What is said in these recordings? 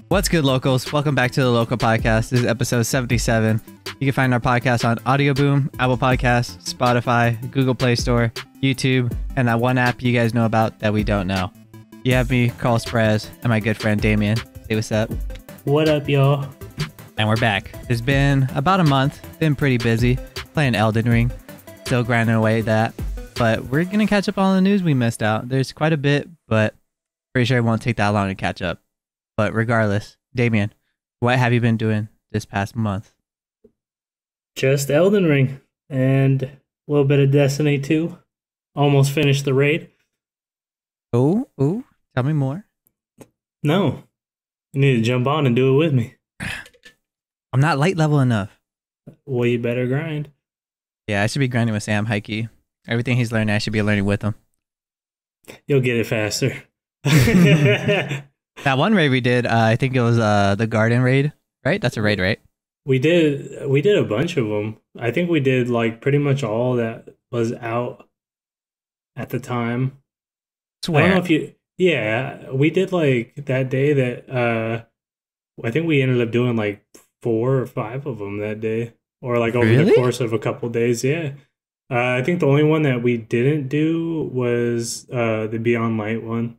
What's good, locals? Welcome back to the Local Podcast. This is episode 77. You can find our podcast on Audioboom, Apple Podcasts, Spotify, Google Play Store, YouTube, and that one app you guys know about that we don't know. You have me, Carl Sprez, and my good friend Damien. Say what's up. What up, y'all? And we're back. It's been about a month. Been pretty busy playing Elden Ring. Still grinding away at that. But we're going to catch up on the news we missed out. There's quite a bit, but pretty sure it won't take that long to catch up. But regardless, Damien, what have you been doing this past month? Just Elden Ring and a little bit of Destiny 2. Almost finished the raid. Oh, tell me more. No. You need to jump on and do it with me. I'm not light level enough. Well, you better grind. Yeah, I should be grinding with Sam Heike. Everything he's learning, I should be learning with him. You'll get it faster. That one raid we did, I think it was the garden raid, right? That's a raid, right? We did a bunch of them. I think we did like pretty much all that was out at the time. Swear. I don't know if you. Yeah, we did like that day that. I think we ended up doing like 4 or 5 of them that day, or like over the course of a couple days. Yeah. I think the only one that we didn't do was the Beyond Light one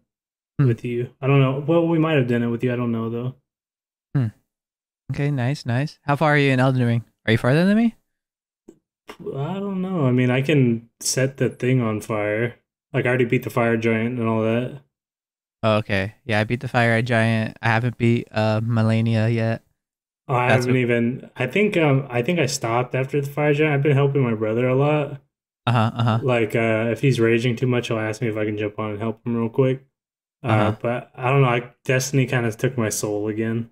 with you. I don't know. Well, we might have done it with you. I don't know though. Okay, nice. How far are you in Elden Ring? Are you farther than me? I don't know. I mean, I can set the thing on fire. Like, I already beat the fire giant and all that. Oh, okay. Yeah, I beat the fire giant. I haven't beat Melania yet. Oh, I haven't even. I think I stopped after the fire giant. I've been helping my brother a lot. Like, if he's raging too much, he'll ask me if I can jump on and help him real quick. But I don't know. Destiny kind of took my soul again.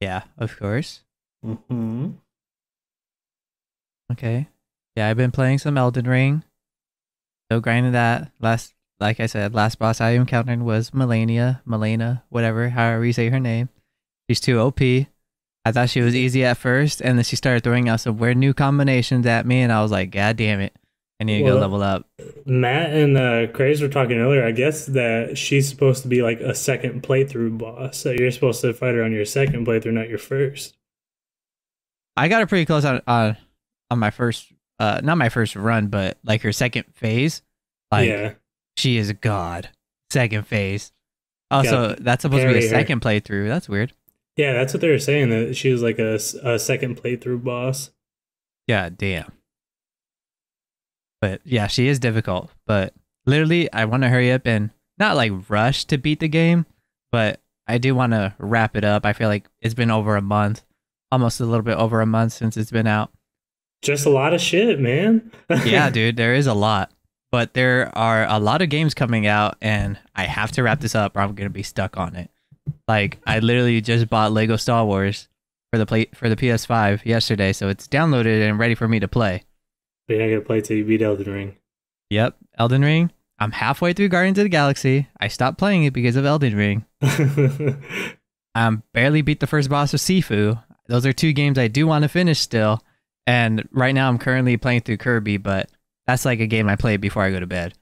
Yeah, of course. Mm-hmm. Okay. Yeah, I've been playing some Elden Ring. So grinding that. Like I said, last boss I encountered was Melania, whatever, however you say her name. She's too OP. I thought she was easy at first, and then she started throwing out some weird new combinations at me, and I was like, God damn it. I need to go level up. Matt and Craze were talking earlier. I guess that she's supposed to be like a second playthrough boss. So you're supposed to fight her on your second playthrough, not your first. I got her pretty close on my first, not my first run, but like her second phase. Like, yeah. She is God. Second phase. Also, that's supposed to be a second playthrough. That's weird. Yeah, that's what they were saying, that she was like a second playthrough boss. Yeah, damn. But yeah, she is difficult. But literally, I want to hurry up and not like rush to beat the game, but I do want to wrap it up. I feel like it's been over a month, almost a little bit over a month since it's been out. Just a lot of shit, man. Yeah, dude, there is a lot. But there are a lot of games coming out, and I have to wrap this up or I'm going to be stuck on it. Like, I literally just bought Lego Star Wars for the PS5 yesterday, so it's downloaded and ready for me to play. But you're not going to play till you beat Elden Ring. Yep, Elden Ring. I'm halfway through Guardians of the Galaxy. I stopped playing it because of Elden Ring. I barely beat the first boss of Sifu. Those are 2 games I do want to finish still. And right now I'm currently playing through Kirby, but that's like a game I play before I go to bed.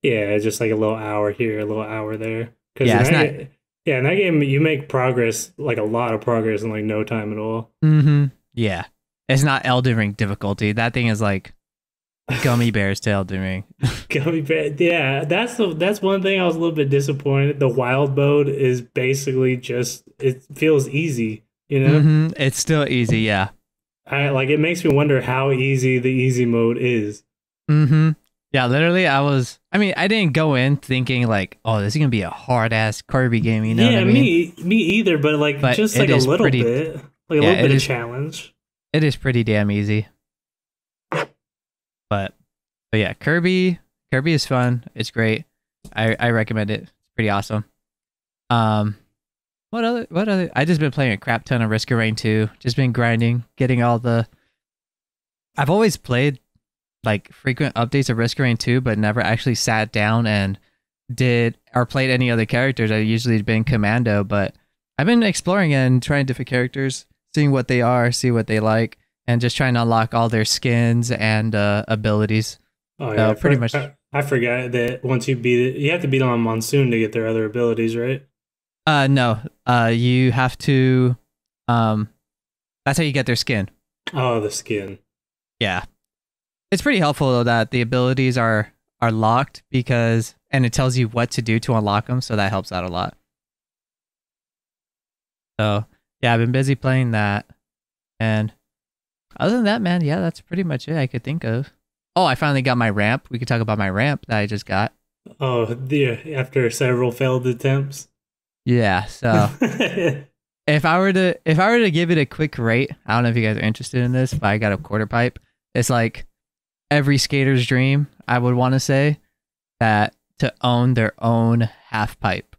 Yeah, just like a little hour here, a little hour there. Yeah, in that game you make progress, like a lot of progress in like no time at all. Mm-hmm. Yeah. It's not Elden Ring difficulty. That thing is like gummy bears to Elden Ring. Gummy bear. Yeah, that's one thing I was a little bit disappointed. The wild mode is basically just, it feels easy, you know? Mm-hmm. It's still easy, yeah. It makes me wonder how easy the easy mode is. Mm-hmm. Yeah, literally, I didn't go in thinking like, oh, this is gonna be a hard ass Kirby game, you know? Yeah, what I mean? me either, but just like a little bit, like a little bit of challenge. It is pretty damn easy. But yeah, Kirby is fun. It's great. I recommend it. It's pretty awesome. What other? I just been playing a crap ton of Risk of Rain 2. Just been grinding, getting all the. I've always played like frequent updates of Risk of Rain 2, but never actually sat down and did or played any other characters. I usually been Commando, but I've been exploring and trying different characters, seeing what they are, see what they like, and just trying to unlock all their skins and abilities. Oh yeah, pretty much. I forgot that once you beat it, you have to beat on Monsoon to get their other abilities, right? No. You have to. That's how you get their skin. Oh, the skin. Yeah, it's pretty helpful though that the abilities are locked because, and it tells you what to do to unlock them, so that helps out a lot. So yeah, I've been busy playing that, and other than that, man, yeah, that's pretty much it I could think of. Oh, I finally got my ramp. We could talk about my ramp that I just got. Oh, after several failed attempts. Yeah, so if I were to give it a quick rate, I don't know if you guys are interested in this, but I got a quarter pipe. It's like every skater's dream, I would want to say, that to own their own half pipe.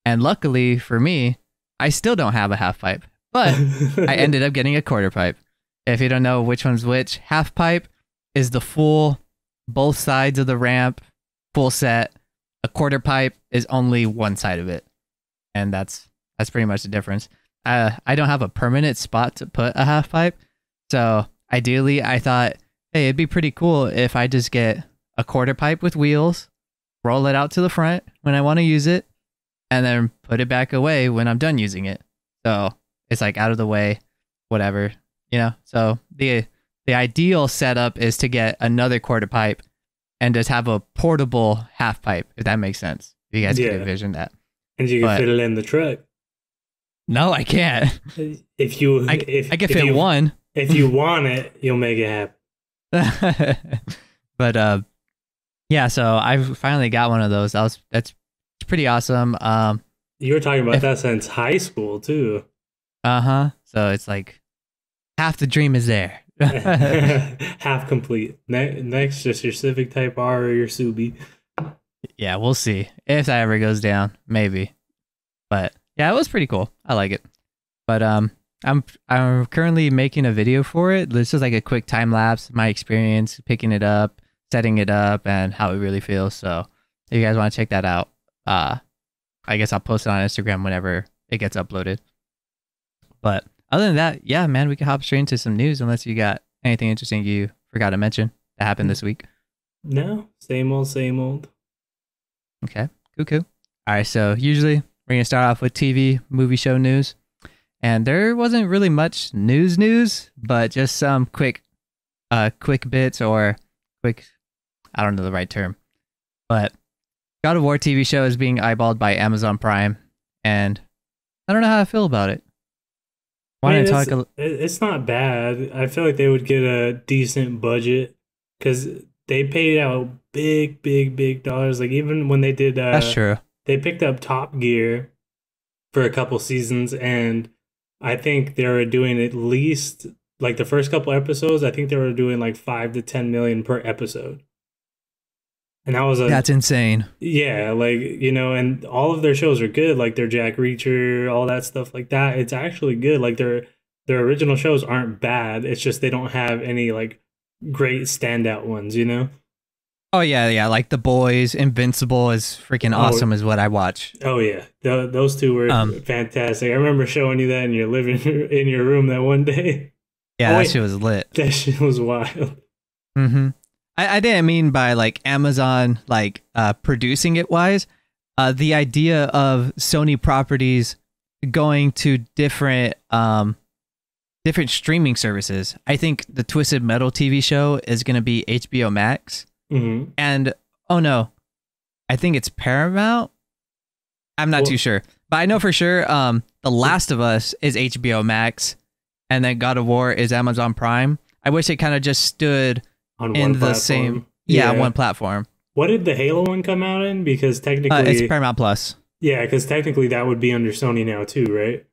And luckily for me, I still don't have a half pipe, but I ended up getting a quarter pipe. If you don't know which one's which, half pipe is the full, both sides of the ramp, full set. A quarter pipe is only one side of it, and that's pretty much the difference. I don't have a permanent spot to put a half pipe, so ideally I thought, hey, it'd be pretty cool if I just get a quarter pipe with wheels, roll it out to the front when I want to use it, and then put it back away when I'm done using it. So it's like out of the way, whatever, you know? So the ideal setup is to get another quarter pipe and just have a portable half pipe, if that makes sense. If you guys can envision that. And you can fit it in the truck. No, I can't. If you I can fit one. If you want it, you'll make it happen. But yeah, so I finally got one of those. That's pretty awesome. You were talking about that since high school too. So it's like half the dream is there. Half complete. Next, just your Civic Type R or your Subi. Yeah, we'll see if that ever goes down. Maybe, but yeah, it was pretty cool. I like it. But I'm currently making a video for it. This is like a quick time lapse, my experience picking it up, setting it up, and how it really feels. So if you guys want to check that out, I guess I'll post it on Instagram whenever it gets uploaded. But other than that, yeah, man, we can hop straight into some news unless you got anything interesting you forgot to mention that happened this week. No, same old, same old. Okay, cool. All right, so usually we're going to start off with TV, movie show news. And there wasn't really much news, but just some quick bits or quick, I don't know the right term. But God of War TV show is being eyeballed by Amazon Prime, and I don't know how I feel about it. It's not bad. I feel like they would get a decent budget because they paid out big dollars. Like even when they did, that's true. They picked up Top Gear for a couple seasons, and I think they were doing at least like the first couple episodes. I think they were doing like 5 to 10 million per episode. And that's insane. Yeah, like, you know, and all of their shows are good, like their Jack Reacher, all that stuff like that. It's actually good. Like their original shows aren't bad. It's just they don't have any like great standout ones, you know? Oh yeah, like The Boys, Invincible is freaking awesome is what I watch. Oh yeah. Those two were fantastic. I remember showing you that in your in your room that one day. Yeah, that shit was lit. That shit was wild. Mm-hmm. I didn't mean by like Amazon like producing it wise. The idea of Sony properties going to different streaming services. I think the Twisted Metal TV show is going to be HBO Max. Mm-hmm. And oh no, I think it's Paramount. I'm not too sure, but I know for sure The Last of Us is HBO Max, and then God of War is Amazon Prime. I wish it kind of just stood on in the platform. Same, yeah, one platform. What did the Halo one come out in? Because technically, it's Paramount Plus. Yeah, because technically that would be under Sony now too, right?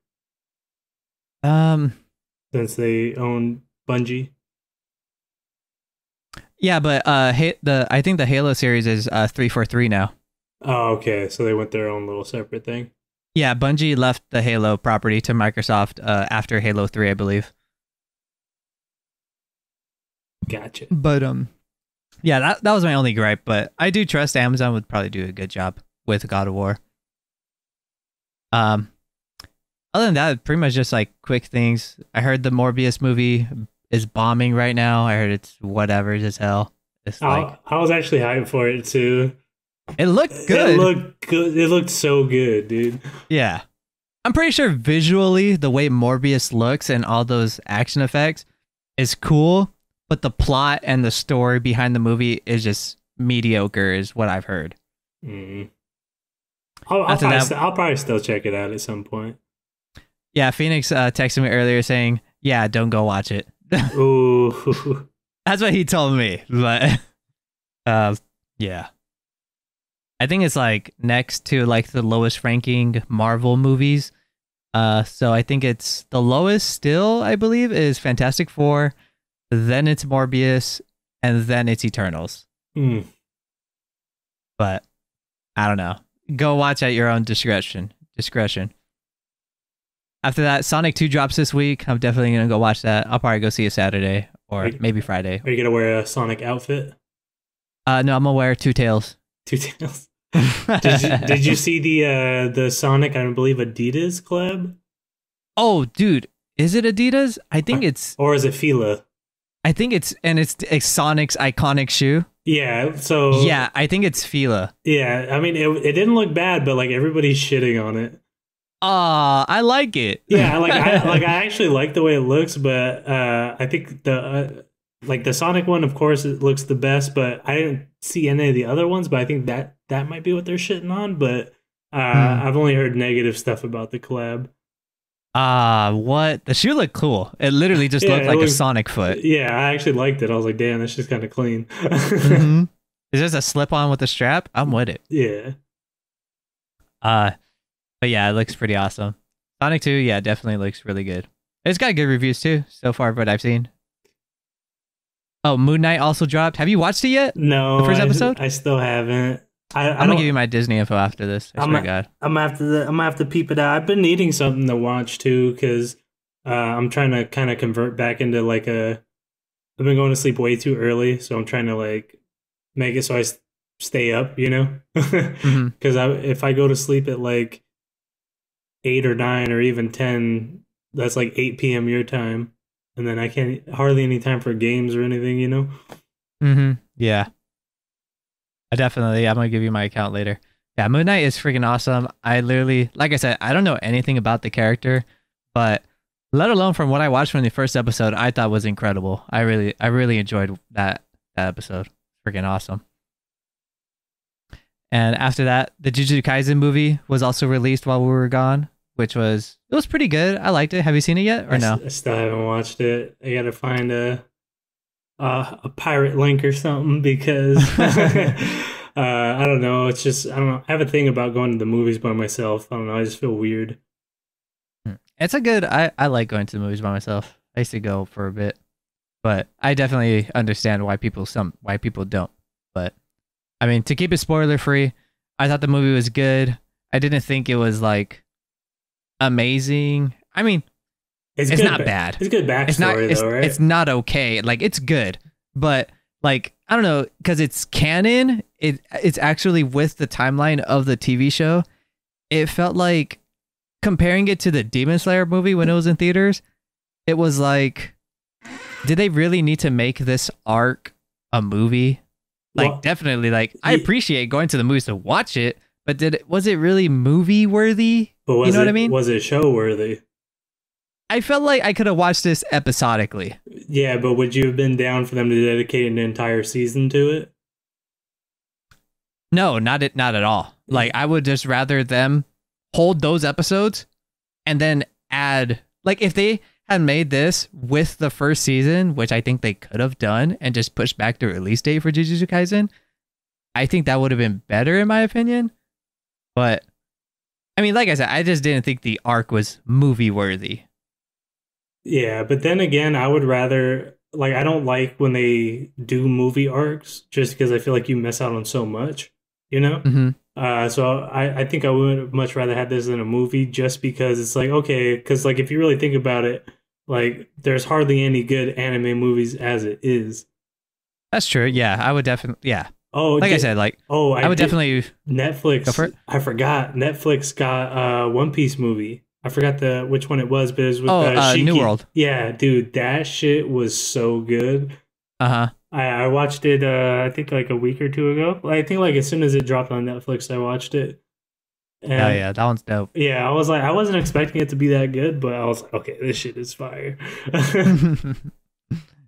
Since they own Bungie. Yeah, but I think the Halo series is 343 now. Oh, okay. So they went their own little separate thing. Yeah, Bungie left the Halo property to Microsoft after Halo 3, I believe. Gotcha. But yeah, that was my only gripe, but I do trust Amazon would probably do a good job with God of War. Other than that, pretty much just like quick things. I heard the Morbius movie is bombing right now. I heard it's whatever as hell. It's I was actually hyped for it too. It looked good. It looked good. It looked so good, dude. Yeah. I'm pretty sure visually the way Morbius looks and all those action effects is cool, but the plot and the story behind the movie is just mediocre, is what I've heard. Mm. I'll probably still check it out at some point. Yeah, Phoenix texted me earlier saying, "Yeah, don't go watch it." Ooh. That's what he told me. But yeah. I think it's like next to like the lowest ranking Marvel movies. So I think it's the lowest still, I believe, is Fantastic Four, then it's Morbius, and then it's Eternals. Mm. But I don't know. Go watch at your own discretion. After that, Sonic 2 drops this week. I'm definitely gonna go watch that. I'll probably go see it Saturday or maybe Friday. Are you gonna wear a Sonic outfit? No, I'm gonna wear Two Tails. Two Tails. Did you see the Sonic, I believe, Adidas collab? Oh, dude, is it Adidas? I think it's, or is it Fila? I think it's Sonic's iconic shoe. Yeah, so yeah, I think it's Fila. Yeah, I mean, it didn't look bad, but like everybody's shitting on it. I like it. Yeah, I actually like the way it looks, but I think the Sonic one, of course, it looks the best, but I didn't see any of the other ones. But I think that might be what they're shitting on. But I've only heard negative stuff about the collab. What? The shoe looked cool. It literally just looked like a Sonic foot. Yeah, I actually liked it. I was like, damn, that's just kind of clean. Mm-hmm. Is this a slip-on with a strap? I'm with it. Yeah. But yeah, it looks pretty awesome. Sonic 2, yeah, definitely looks really good. It's got good reviews too, so far, what I've seen. Oh, Moon Knight also dropped. Have you watched it yet? No. The first episode? I still haven't. I'm gonna give you my Disney info after this. I swear to God. I'm gonna have to peep it out. I've been needing something to watch too, because I'm trying to kind of convert back into like I've been going to sleep way too early, so I'm trying to like make it so I stay up, you know? Because if I go to sleep at like 8 or 9 or even 10, that's like 8 p.m. your time, and then I can't hardly any time for games or anything, you know? Yeah. I'm gonna give you my account later. Yeah, Moon Knight is freaking awesome. I literally, like I said, I don't know anything about the character, but let alone from what I watched from the first episode, I thought was incredible. I really enjoyed that episode. Freaking awesome. And after that, the Jujutsu Kaisen movie was also released while we were gone, which was pretty good. I liked it. Have you seen it yet or no? I still haven't watched it. I gotta find a pirate link or something, because I don't know. It's just, I don't know. I have a thing about going to the movies by myself. I don't know. I just feel weird. It's I like going to the movies by myself. I used to go for a bit, but I definitely understand why people don't. But I mean, to keep it spoiler free, I thought the movie was good. I didn't think it was like amazing. I mean, it's not bad. It's good backstory though, right? It's not okay. Like, it's good, but like, I don't know, because it's canon. It's actually with the timeline of the TV show. It felt like, comparing it to the Demon Slayer movie when it was in theaters, it was like, did they really need to make this arc a movie? Like, well, definitely, like, I appreciate going to the movies to watch it, but was it really movie worthy? You know what I mean? Was it show worthy? I felt like I could have watched this episodically. Yeah, but would you have been down for them to dedicate an entire season to it? No, not at all. Like, I would just rather them hold those episodes and then add, like, if they had made this with the first season, which I think they could have done, and just pushed back the release date for Jujutsu Kaisen, I think that would have been better in my opinion. But I mean, like I said, I just didn't think the arc was movie worthy. Yeah, but then again, I would rather, like, I don't like when they do movie arcs, just because I feel like you miss out on so much, you know? So I think I would much rather have this in a movie, just because it's like, okay, because like if you really think about it, like there's hardly any good anime movies as it is. That's true. Yeah, I would definitely. Yeah. Oh, like I said, like I would definitely. Netflix. Go for it. I forgot. Netflix got One Piece movie. I forgot which one it was, but it was with New World. Yeah, dude, that shit was so good. I watched it I think like a week or two ago. I think like as soon as it dropped on Netflix, I watched it. Hell And yeah, that one's dope. yeah, I was like I wasn't expecting it to be that good, but I was like, okay, this shit is fire.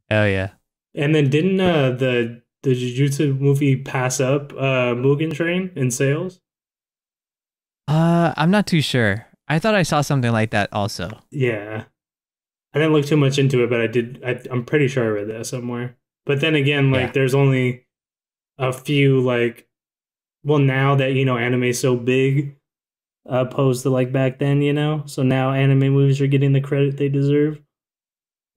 Hell yeah. And then didn't the Jujutsu movie pass up Mugen Train in sales? I'm not too sure. I thought I saw something like that also. Yeah. I didn't look too much into it, but I did I'm pretty sure I read that somewhere. But then again, like Yeah. there's only a few like well now that anime's so big opposed to like back then, so now anime movies are getting the credit they deserve.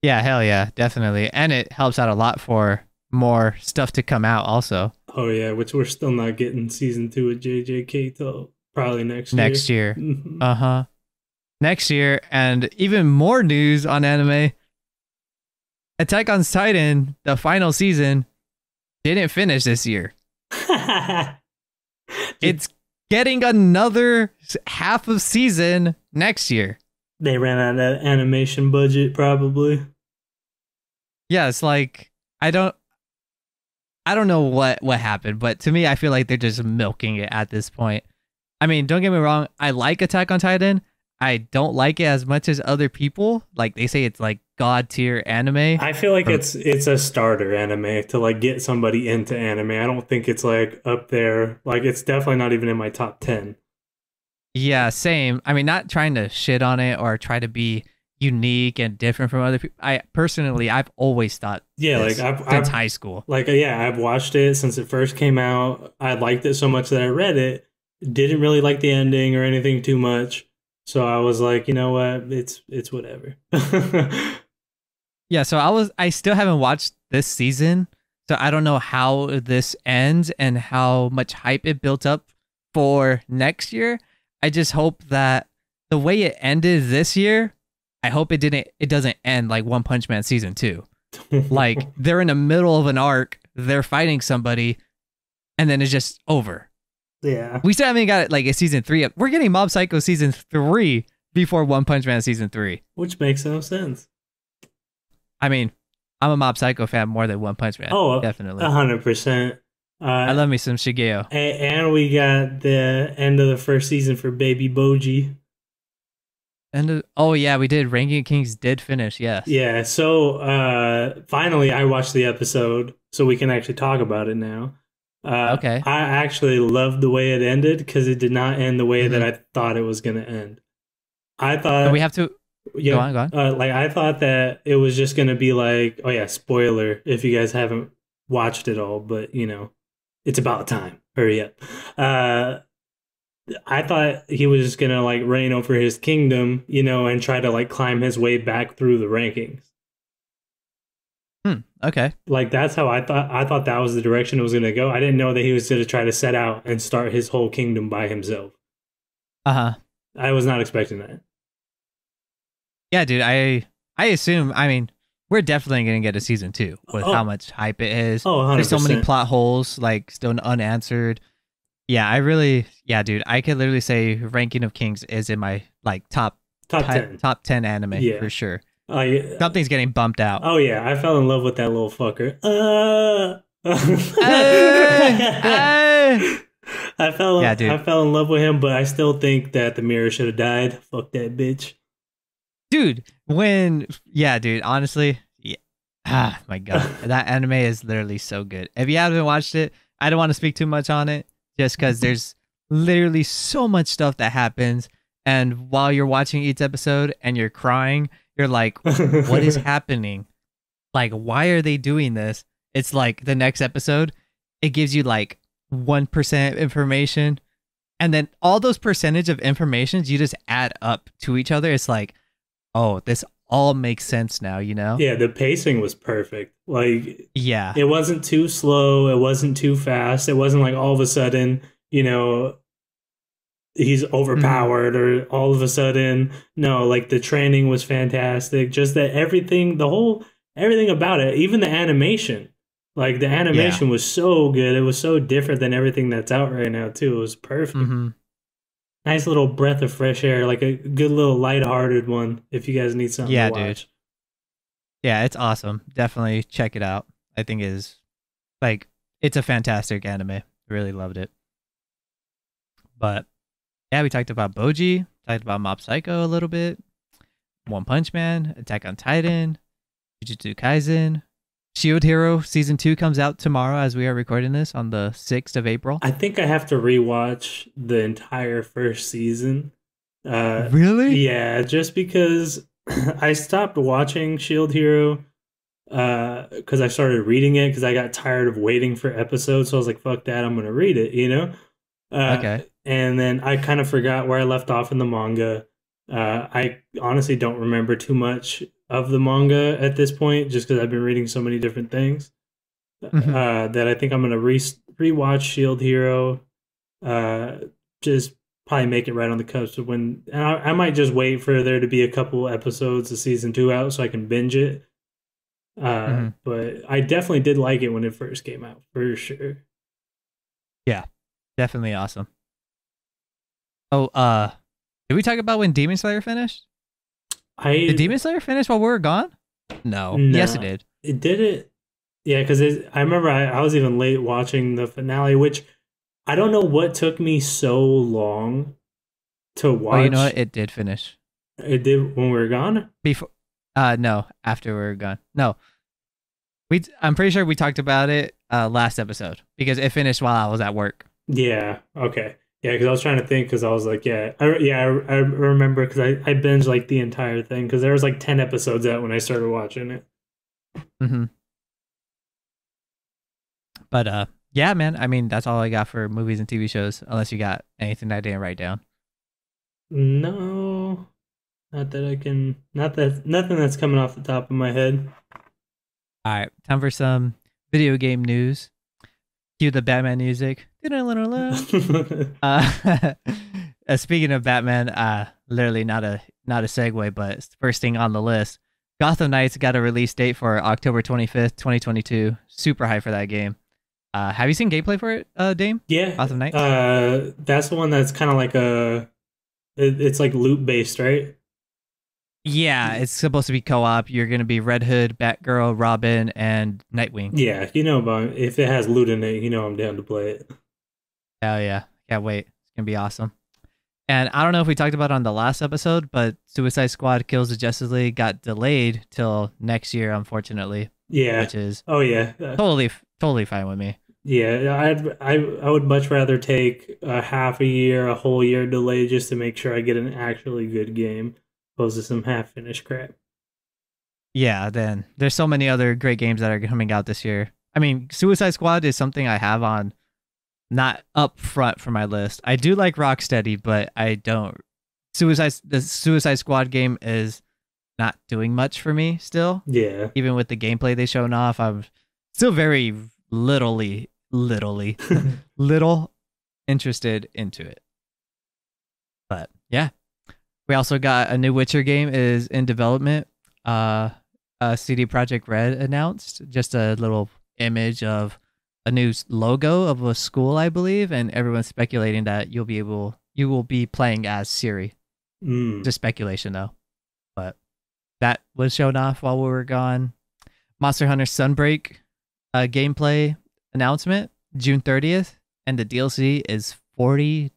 Yeah, hell yeah, definitely. And it helps out a lot for more stuff to come out also Oh yeah, which we're still not getting season 2 of JJK till probably next year. next year. Mhm. Uh-huh. Next year, and even more news on anime. Attack on Titan, the final season, didn't finish this year. It's getting another half of season next year. They ran out of animation budget probably. Yeah, it's like I don't know what happened, but to me I feel like they're just milking it at this point. I mean, don't get me wrong, I like Attack on Titan. I don't like it as much as other people. Like they say it's like god tier anime. I feel like From it's a starter anime to like get somebody into anime. I don't think it's like up there. Like it's definitely not even in my top 10. Yeah, same. I mean, not trying to shit on it or try to be unique and different from other people. I personally, I've always thought Yeah, this like since high school. like yeah, I've watched it since it first came out. I liked it so much that I read it. Didn't really like the ending or anything too much. So I was like, you know what? It's whatever. Yeah, so I still haven't watched this season, so I don't know how this ends and how much hype it built up for next year. I just hope that the way it ended this year, I hope it doesn't end like One Punch Man season 2. Like they're in the middle of an arc, they're fighting somebody, and then it's just over. Yeah. We still haven't got like a season 3 up. We're getting Mob Psycho season 3 before One Punch Man season 3. Which makes no sense. I mean, I'm a Mob Psycho fan more than One Punch Man. Oh, Definitely. 100%. I love me some Shigeo. And we got the end of the first season for Baby Boji. And oh yeah, we did. Ranking of Kings did finish. Yes. Yeah. So finally, I watched the episode, so we can actually talk about it now. Okay. I actually loved the way it ended because it did not end the way that I thought it was going to end. I thought So we have to yeah, go on. like I thought that it was just going to be like, oh yeah, spoiler if you guys haven't watched it all, but it's about time. Hurry up. I thought he was just gonna like reign over his kingdom, and try to like climb his way back through the rankings. Okay. Like that's how I thought. I thought that was the direction it was gonna go. I didn't know that he was gonna try to set out and start his whole kingdom by himself. Uh-huh. I was not expecting that. Yeah, dude, I assume, I mean, we're definitely going to get a season 2 with how much hype it is. Oh, 100%. There's so many plot holes like still unanswered. Yeah, dude, I could literally say Ranking of Kings is in my like top 10 anime for sure. Something's getting bumped out. Oh yeah, I fell in love with that little fucker. I fell in love with him, but I still think that the mirror should have died. Fuck that bitch. Dude, honestly, yeah. Ah, my God. That anime is literally so good. If you haven't watched it, I don't want to speak too much on it just because there's literally so much stuff that happens. And while you're watching each episode and you're crying, you're like, what is happening? Like, why are they doing this? It's like the next episode, it gives you like 1% information. And then all those percentage of information, you just add up to each other. It's like, oh, this all makes sense now, Yeah, the pacing was perfect. Like, yeah, it wasn't too slow. It wasn't too fast. It wasn't like all of a sudden, he's overpowered or all of a sudden, no, like the training was fantastic. Just that everything about it, even the animation, like the animation was so good. It was so different than everything that's out right now too. It was perfect. Mm-hmm. Nice little breath of fresh air, like a good little lighthearted one if you guys need something to watch. Dude. Yeah, it's awesome. Definitely check it out. I think it is Like, it's a fantastic anime. Really loved it. But yeah, we talked about Boji, talked about Mob Psycho a little bit, One Punch Man, Attack on Titan, Jujutsu Kaisen. Shield Hero season 2 comes out tomorrow as we are recording this on the 6th of April. I think I have to rewatch the entire first season. Really? Yeah, just because I stopped watching Shield Hero because I started reading it because I got tired of waiting for episodes. So I was like, fuck that, I'm gonna read it, you know? Okay. And then I kind of forgot where I left off in the manga. I honestly don't remember too much of the manga at this point, just because I've been reading so many different things. That I think I'm gonna rewatch Shield Hero. Just probably make it right on the cusp of when. And I might just wait for there to be a couple episodes of season 2 out so I can binge it. But I definitely did like it when it first came out, for sure. Yeah, definitely awesome. Oh, did we talk about when Demon Slayer finished? Did Demon Slayer finish while we were gone? No. Yes, it did. It did it. Yeah, because I remember I was even late watching the finale, which I don't know what took me so long to watch. Oh, you know what? It did finish. It did when we were gone? Before, no, after we were gone. No. I'm pretty sure we talked about it last episode because it finished while I was at work. Yeah, okay. Yeah, because I was trying to think because I was like, I remember because I binged like the entire thing because there was like 10 episodes out when I started watching it. But yeah, man. I mean, that's all I got for movies and TV shows. Unless you got anything that I didn't write down. No, not that I can. Nothing that's coming off the top of my head. All right, time for some video game news. Cue the Batman music. Speaking of Batman, literally not a segue, but first thing on the list. Gotham Knights got a release date for October 25th, 2022. Super hype for that game. Have you seen gameplay for it, Dame? Yeah. Gotham Knights? That's the one that's kind of like it's like loot based, right? Yeah, it's supposed to be co-op. You're going to be Red Hood, Batgirl, Robin, and Nightwing. Yeah, about if it has loot in it, I'm down to play it. Hell yeah. Can't wait. It's going to be awesome. And I don't know if we talked about it on the last episode, but Suicide Squad Kills the Justice League got delayed till next year, unfortunately. Yeah. Which is totally fine with me. Yeah, I would much rather take a half a year, a whole year delay just to make sure I get an actually good game, opposed to some half finished crap. Yeah, then there's so many other great games that are coming out this year. I mean, Suicide Squad is something I have on not up front for my list. I do like Rocksteady, but I don't. The Suicide Squad game is not doing much for me still. Yeah. Even with the gameplay they shown off, I'm still very little interested into it. But yeah. We also got a new Witcher game is in development. CD Projekt Red announced just a little image of a new logo of a school, I believe, and everyone's speculating that you will be playing as Ciri. Just speculation though. But that was shown off while we were gone. Monster Hunter Sunbreak gameplay announcement June 30th, and the DLC is $40.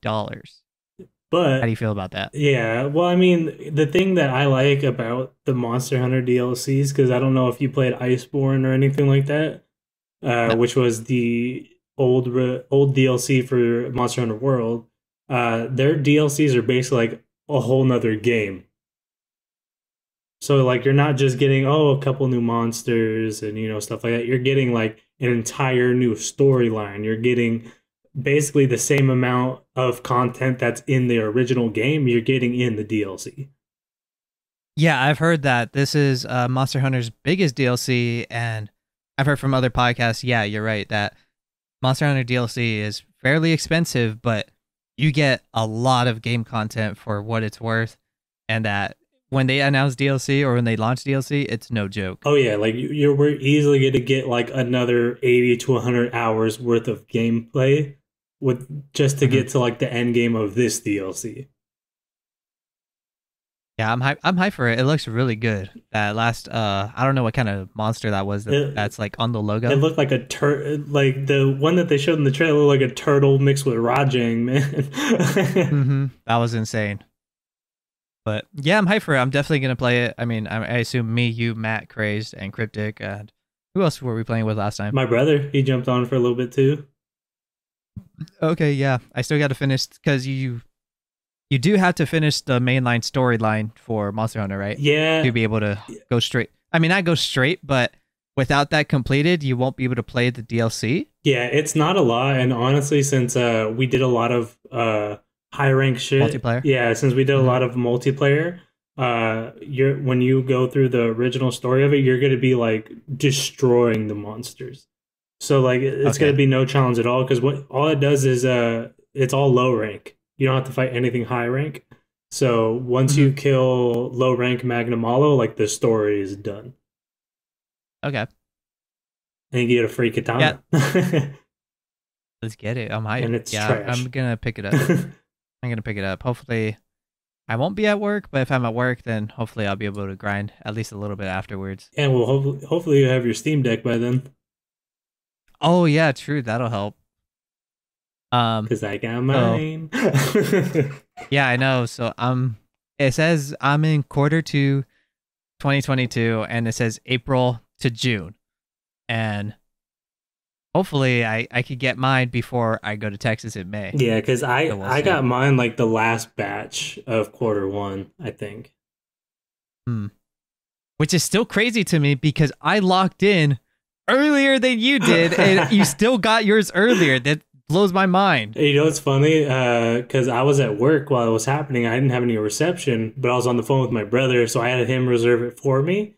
But how do you feel about that? Yeah, well, I mean, the thing that I like about the Monster Hunter DLCs, because I don't know if you played Iceborne or anything like that, no. Which was the old DLC for Monster Hunter World. Their DLCs are basically like a whole nother game. So like you're not just getting a couple new monsters and stuff like that. You're getting like an entire new storyline. You're getting basically the same amount of content that's in the original game you're getting in the DLC. Yeah, I've heard that this is Monster Hunter's biggest DLC, and I've heard from other podcasts, yeah, you're right, that Monster Hunter DLC is fairly expensive, but you get a lot of game content for what it's worth, and that when they announce DLC or when they launch DLC, it's no joke. Oh yeah, like we're easily going to get like another 80 to 100 hours worth of gameplay with just to get to like the end game of this DLC. Yeah, I'm hyped for it. It looks really good. That last I don't know what kind of monster that was that's like on the It logo. looked like a like the one that they showed in the trailer looked like a turtle mixed with Rajang, man. That was insane. But yeah, I'm hyped for it. I'm definitely gonna play it. I mean, I assume me, you, Matt, Crazed, and Cryptic, and who else were we playing with last time? My brother, he jumped on for a little bit too. Okay, yeah, I still got to finish because you do have to finish the mainline storyline for Monster Hunter, right? Yeah. To be able to go straight. I mean, not go straight, but without that completed, you won't be able to play the DLC. Yeah, it's not a lot, and honestly, since we did a lot of high rank shit, Multiplayer. yeah, since we did a lot of multiplayer, you're when you go through the original story of it, you're gonna be like destroying the monsters. So like it's gonna be no challenge at all because what all it does is it's all low rank. You don't have to fight anything high rank. So once you kill low rank Magnamalo, like the story is done. Okay. And you get a free katana. Yeah. Let's get it. I'm hyped. And it's trash. I'm gonna pick it up. I'm gonna pick it up. Hopefully, I won't be at work, but if I'm at work, then hopefully I'll be able to grind at least a little bit afterwards. And well, hopefully you have your Steam Deck by then. Oh yeah, true. That'll help. Because I got mine. Yeah, I know. So it says I'm in Q2 2022, and it says April to June, and hopefully I could get mine before I go to Texas in May. Yeah, because I got mine like the last batch of Q1, I think. Which is still crazy to me because I locked in earlier than you did, and you still got yours earlier. That blows my mind. You know, it's funny because I was at work while it was happening. I didn't have any reception, but I was on the phone with my brother, so I had him reserve it for me.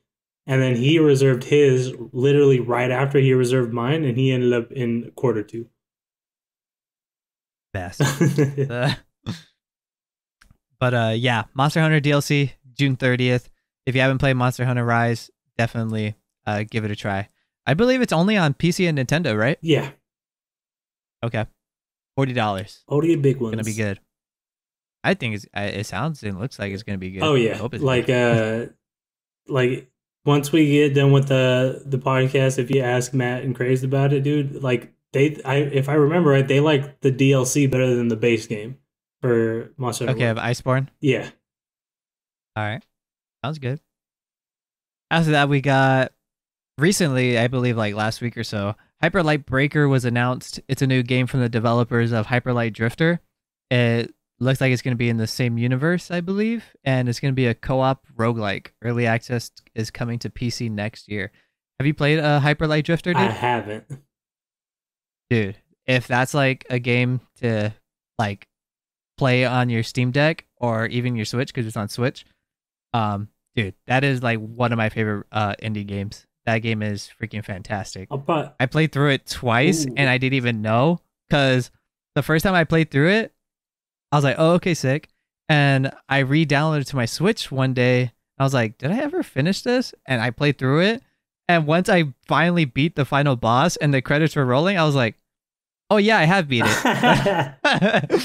And then he reserved his literally right after he reserved mine, and he ended up in Q2. Best. But yeah, Monster Hunter DLC, June 30th. If you haven't played Monster Hunter Rise, definitely give it a try. I believe it's only on PC and Nintendo, right? Yeah. Okay. $40. Only big ones. Gonna be good. I think it sounds and looks like it's gonna be good. Oh yeah. Like once we get done with the podcast, if you ask Matt and Crazed about it, dude, like if I remember right, they like the DLC better than the base game for Monster Hunter. Okay, of Iceborne? Yeah. Alright. Sounds good. After that, we got recently, I believe like last week or so, Hyper Light Breaker was announced. It's a new game from the developers of Hyper Light Drifter. It looks like it's going to be in the same universe, I believe, and it's going to be a co-op roguelike. Early access is coming to PC next year. Have you played Hyper Light Drifter, dude? I haven't. Dude, if that's like a game to like play on your Steam Deck or even your Switch because it's on Switch, dude, that is like one of my favorite indie games. That game is freaking fantastic. I played through it twice, and I didn't even know because the first time I played through it, I was like, "Oh, okay, sick." And I re-downloaded it to my Switch one day. I was like, "Did I ever finish this?" And I played through it. And once I finally beat the final boss and the credits were rolling, I was like, "Oh yeah, I have beat it."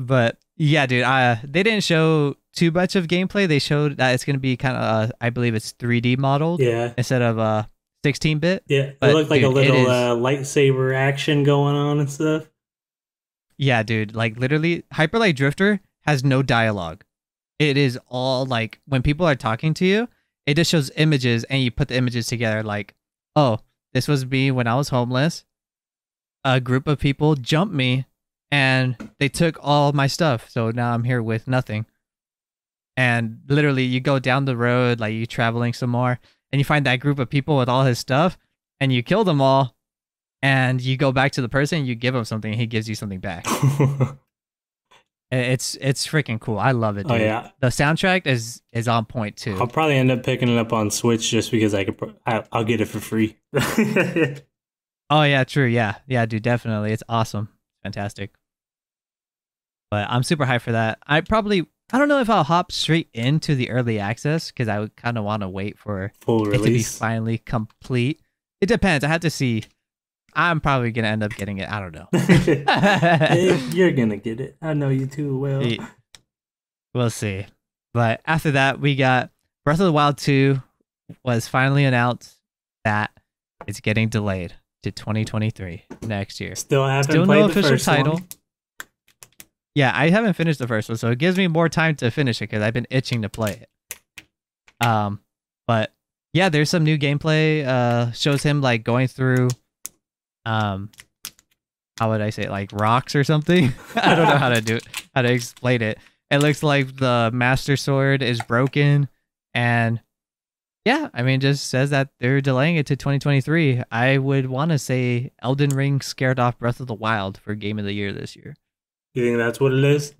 But yeah, dude, they didn't show too much of gameplay. They showed that it's going to be kind of, I believe it's 3D modeled, instead of 16-bit. Yeah, it looked like a little lightsaber action going on and stuff. Yeah, dude, like literally, Hyper Light Drifter has no dialogue. It is all like when people are talking to you, it just shows images, and you put the images together. Like, oh, this was me when I was homeless. A group of people jumped me, and they took all my stuff. So now I'm here with nothing. And literally, you go down the road, like you traveling some more, and you find that group of people with all his stuff, and you kill them all, and you go back to the person, you give him something, and he gives you something back. It's freaking cool. I love it, dude. Oh, yeah. The soundtrack is on point too. I'll probably end up picking it up on Switch just because I'll get it for free. Oh yeah, true. Yeah, dude, definitely. It's awesome, fantastic. But I'm super hyped for that. I don't know if I'll hop straight into the early access because I would kind of want to wait for full release it to be finally complete. It depends. I have to see. I'm probably gonna end up getting it. I don't know. You're gonna get it. I know you too well. We'll see. But after that, we got Breath of the Wild 2 was finally announced that it's getting delayed to 2023 next year. Still haven't Still played no the official first title. one. Yeah, I haven't finished the first one, so it gives me more time to finish it because I've been itching to play it. But yeah, there's some new gameplay. Shows him like going through, how would I say it, like rocks or something? I don't know how to explain it. It looks like the Master Sword is broken, and yeah, I mean, just says that they're delaying it to 2023. I would want to say Elden Ring scared off Breath of the Wild for Game of the Year this year. You think that's what it is?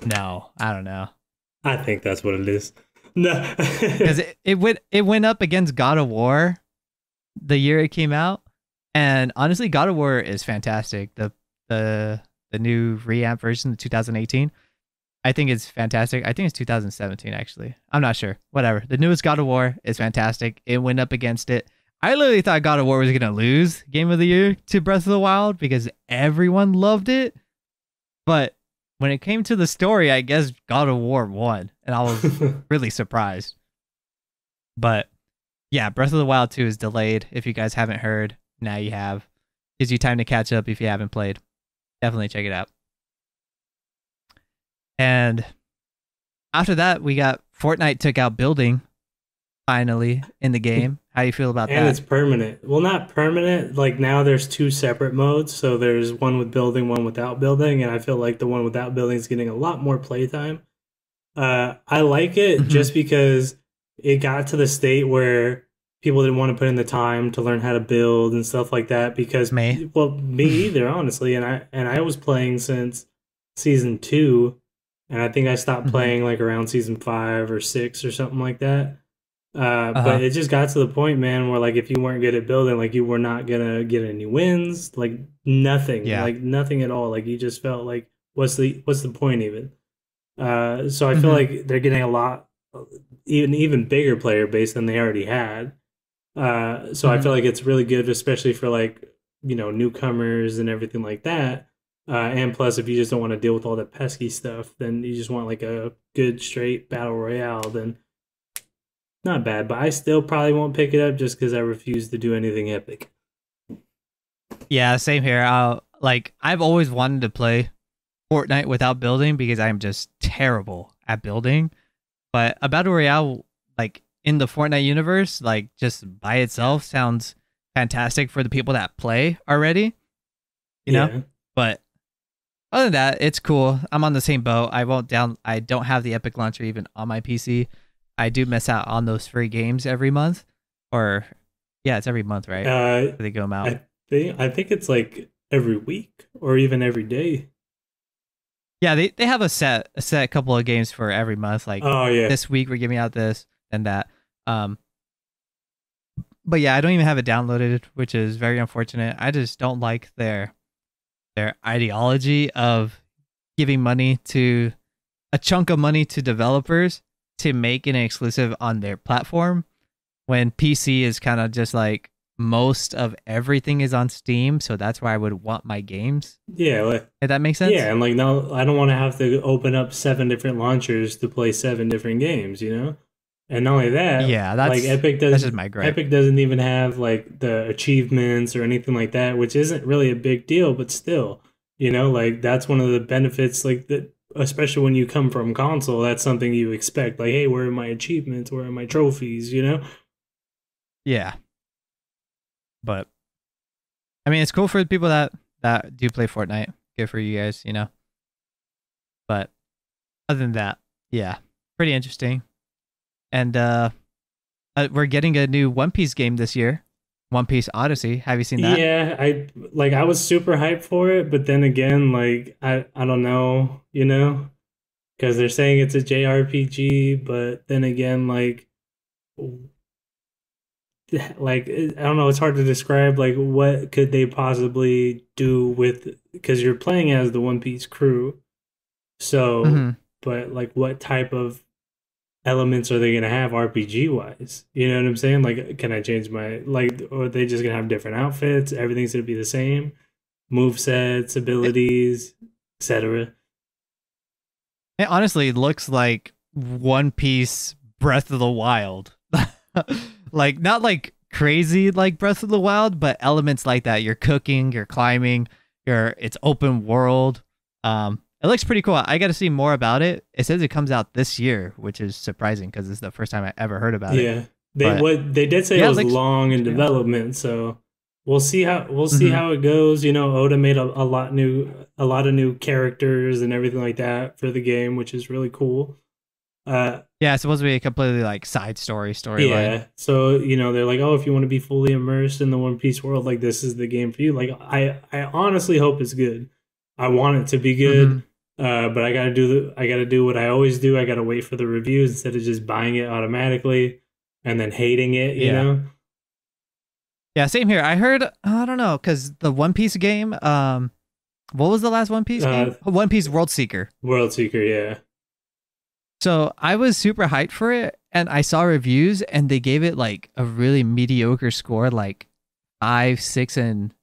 No, I don't know. I think that's what it is. No, because it went up against God of War the year it came out, and honestly, God of War is fantastic. The new reamp version, the 2018. I think it's fantastic. I think it's 2017 actually. I'm not sure. Whatever. The newest God of War is fantastic. It went up against it. I literally thought God of War was gonna lose Game of the Year to Breath of the Wild because everyone loved it. But when it came to the story, I guess God of War won, and I was really surprised. But yeah, Breath of the Wild 2 is delayed. If you guys haven't heard, now you have. Gives you time to catch up if you haven't played. Definitely check it out. And after that, we got Fortnite took out building finally in the game. How do you feel about that? And it's permanent. Well, not permanent. Like now there's two separate modes. So there's one with building, one without building. And I feel like the one without building is getting a lot more playtime. I like it just because it got to the state where people didn't want to put in the time to learn how to build and stuff like that because me either, honestly. And I was playing since season 2. And I think I stopped playing like around season 5 or 6 or something like that. But it just got to the point, man, where like if you weren't good at building, like you were not gonna get any wins, like nothing, like nothing at all. Like you just felt like, what's the point even? So I feel like they're getting a lot, even bigger player base than they already had. So I feel like it's really good, especially for like, you know, newcomers and everything like that. And plus, if you just don't want to deal with all that pesky stuff, then you just want like a good straight battle royale, then not bad. But I still probably won't pick it up just because I refuse to do anything epic. Yeah, same here. I've always wanted to play Fortnite without building because I'm just terrible at building. But a battle royale, like in the Fortnite universe, like just by itself sounds fantastic for the people that play already. You know? But other than that, it's cool. I'm on the same boat. I don't have the Epic Launcher even on my PC. I do miss out on those free games every month. Or yeah, it's every month, right? They go out. I think it's like every week or even every day. Yeah, they have a set couple of games for every month. Like this week we're giving out this and that. But yeah, I don't even have it downloaded, which is very unfortunate. I just don't like their ideology of giving a chunk of money to developers to make an exclusive on their platform when PC is kind of just like most of everything is on Steam, so that's where I would want my games. Yeah, like, if that makes sense. Yeah, and like now I don't want to have to open up 7 different launchers to play 7 different games, you know? And not only that, like that's just my gripe. Epic doesn't even have like the achievements or anything like that, which isn't really a big deal, but still, you know, like that's one of the benefits, like that, especially when you come from console, that's something you expect. Like, hey, where are my achievements? Where are my trophies? You know? Yeah. But I mean, it's cool for the people that do play Fortnite. Good for you guys, you know. But other than that, yeah, pretty interesting. And we're getting a new One Piece game this year, One Piece Odyssey. Have you seen that? Yeah, I was super hyped for it, but then again, like I don't know, you know, because they're saying it's a JRPG, but then again, like I don't know, it's hard to describe. Like, what could they possibly do with? Because you're playing as the One Piece crew, so but like, what type of elements are they going to have RPG wise? You know what I'm saying? Like, can I change my, like, or are they just going to have different outfits? Everything's going to be the same, move sets, abilities, etc. It honestly looks like One Piece Breath of the Wild. Like not like crazy like Breath of the Wild, but elements like that. You're cooking, you're climbing, it's open world. It looks pretty cool. I got to see more about it. It says it comes out this year, which is surprising because it's the first time I ever heard about it. Yeah, they did say it was long in development, so we'll see how it goes. You know, Oda made a lot of new characters and everything like that for the game, which is really cool. Yeah, it's supposed to be a completely like side storyline. Yeah, so you know they're like, oh, if you want to be fully immersed in the One Piece world, like this is the game for you. Like I honestly hope it's good. I want it to be good. But I gotta do what I always do. I gotta wait for the reviews instead of just buying it automatically and then hating it, you know? Yeah, same here. I heard, I don't know, because the One Piece game, what was the last One Piece game? One Piece World Seeker. World Seeker, yeah. So I was super hyped for it, and I saw reviews, and they gave it like a really mediocre score, like 5, 6, and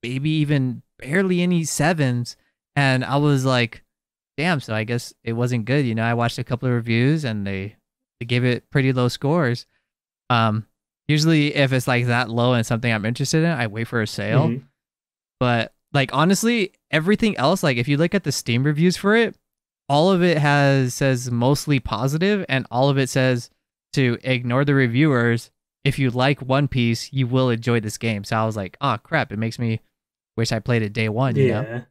maybe even barely any 7s. And I was like, damn, so I guess it wasn't good. You know, I watched a couple of reviews and they gave it pretty low scores. Usually if it's like that low and something I'm interested in, I wait for a sale. But like honestly, everything else, like if you look at the Steam reviews for it, all of it says mostly positive, and all of it says to ignore the reviewers. If you like One Piece, you will enjoy this game. So I was like, oh crap, it makes me wish I played it day one, you know?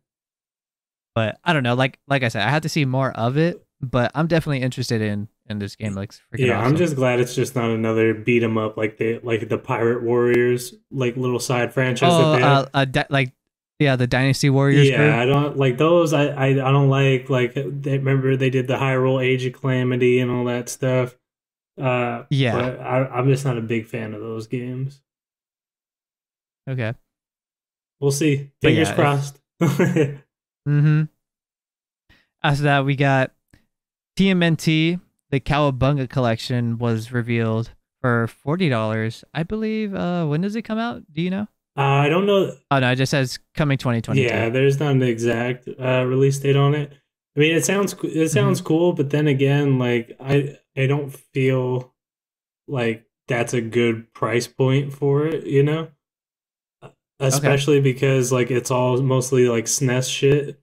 But I don't know, like I said, I had to see more of it, but I'm definitely interested in this game. Like, freaking awesome. I'm just glad it's just not another beat 'em up like the Pirate Warriors, like little side franchise. The Dynasty Warriors. Yeah, group. I don't like those. I don't like remember they did the Hyrule Age of Calamity and all that stuff. But I'm just not a big fan of those games. Okay, we'll see. Fingers crossed. After that, we got TMNT. The Cowabunga collection was revealed for $40, I believe. When does it come out? Do you know? I don't know. Oh no, it just says coming 2022. Yeah, there's not an exact release date on it. I mean, it sounds cool, but then again, like I don't feel like that's a good price point for it, you know? Especially because like it's all mostly like SNES shit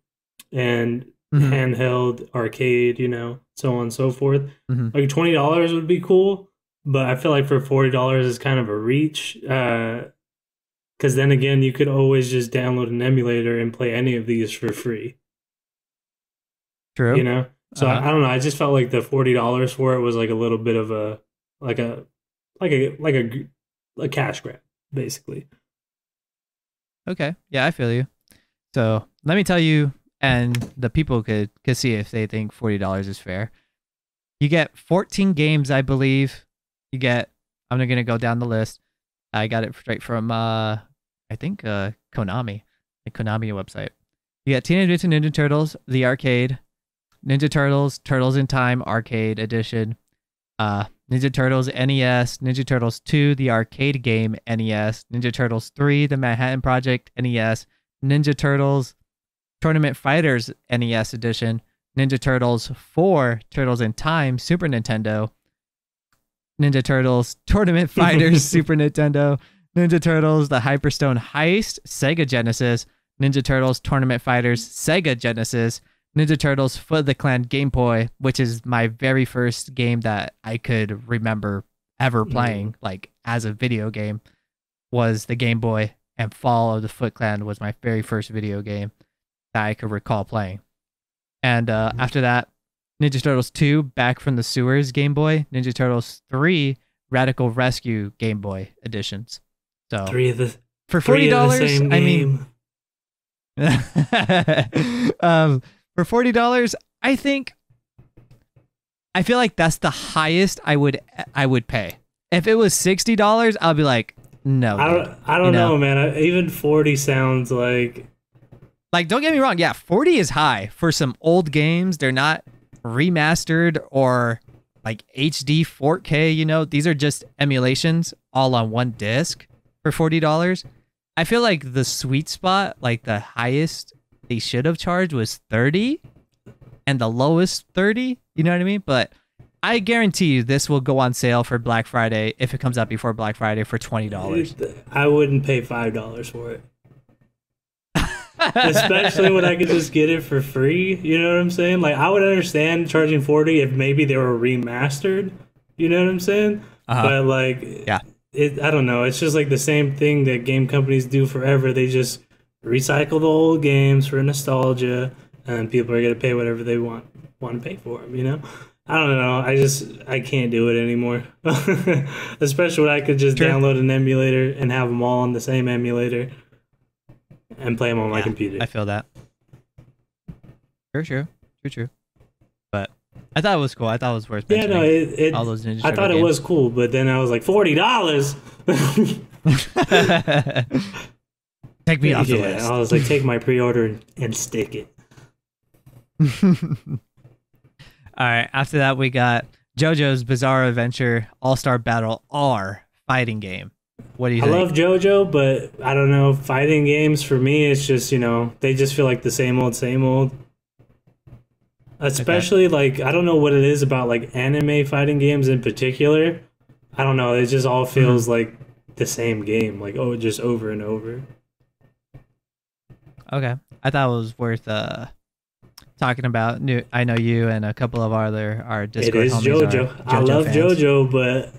and handheld arcade, you know, so on and so forth. Like $20 would be cool, but I feel like for $40 is kind of a reach. Because then again, you could always just download an emulator and play any of these for free. True. You know? So I don't know. I just felt like the $40 for it was like a little bit of a cash grab, basically. Okay. Yeah, I feel you. So let me tell you, and the people could see if they think $40 is fair. You get 14 games, I believe. I'm going to go down the list. I got it straight from, I think, Konami, the Konami website. You got Teenage Mutant Ninja Turtles, the arcade, Ninja Turtles, Turtles in Time Arcade Edition, Ninja Turtles NES, Ninja Turtles 2, the arcade game NES, Ninja Turtles 3, the Manhattan Project NES, Ninja Turtles Tournament Fighters NES Edition, Ninja Turtles 4, Turtles in Time Super Nintendo, Ninja Turtles Tournament Fighters Super Nintendo, Ninja Turtles The Hyperstone Heist Sega Genesis, Ninja Turtles Tournament Fighters Sega Genesis, Ninja Turtles Foot of the Clan Game Boy, which is my very first game that I could remember ever playing, like as a video game, was the Game Boy, and Fall of the Foot Clan was my very first video game that I could recall playing. And after that, Ninja Turtles 2 Back from the Sewers Game Boy, Ninja Turtles 3 Radical Rescue Game Boy editions. So for $40, I mean, for $40, I feel like that's the highest I would pay. If it was $60, I'll be like, no. I don't know, man. Even 40 sounds like don't get me wrong. Yeah, 40 is high for some old games. They're not remastered or like HD 4K. You know, these are just emulations all on one disc for $40. I feel like the sweet spot, like the highest they should have charged was 30 and the lowest 30, you know what I mean? But I guarantee you this will go on sale for Black Friday if it comes out before Black Friday for $20. I wouldn't pay $5 for it. Especially when I could just get it for free. You know what I'm saying? Like, I would understand charging 40 if maybe they were remastered. You know what I'm saying? But like, yeah, I don't know. It's just like the same thing that game companies do forever. They just recycle the old games for nostalgia, and people are gonna pay whatever they want to pay for them. You know? I don't know. I can't do it anymore. Especially when I could just download an emulator and have them all on the same emulator and play them on my computer. I feel that. True. But I thought it was cool. I thought it was worth mentioning. Yeah, no, all those Ninja I thought it was cool, but then I was like, $40. Take me off the list. I was like, take my pre-order and stick it. All right. After that, we got JoJo's Bizarre Adventure All-Star Battle R fighting game. What do you think? I love JoJo, but I don't know. Fighting games for me, it's just, they just feel like the same old. Especially like, I don't know what it is about like anime fighting games in particular. I don't know. It just all feels like the same game, like just over and over. Okay, I thought it was worth talking about. I know you and a couple of our Discord homies. It is JoJo. I love fans. JoJo, but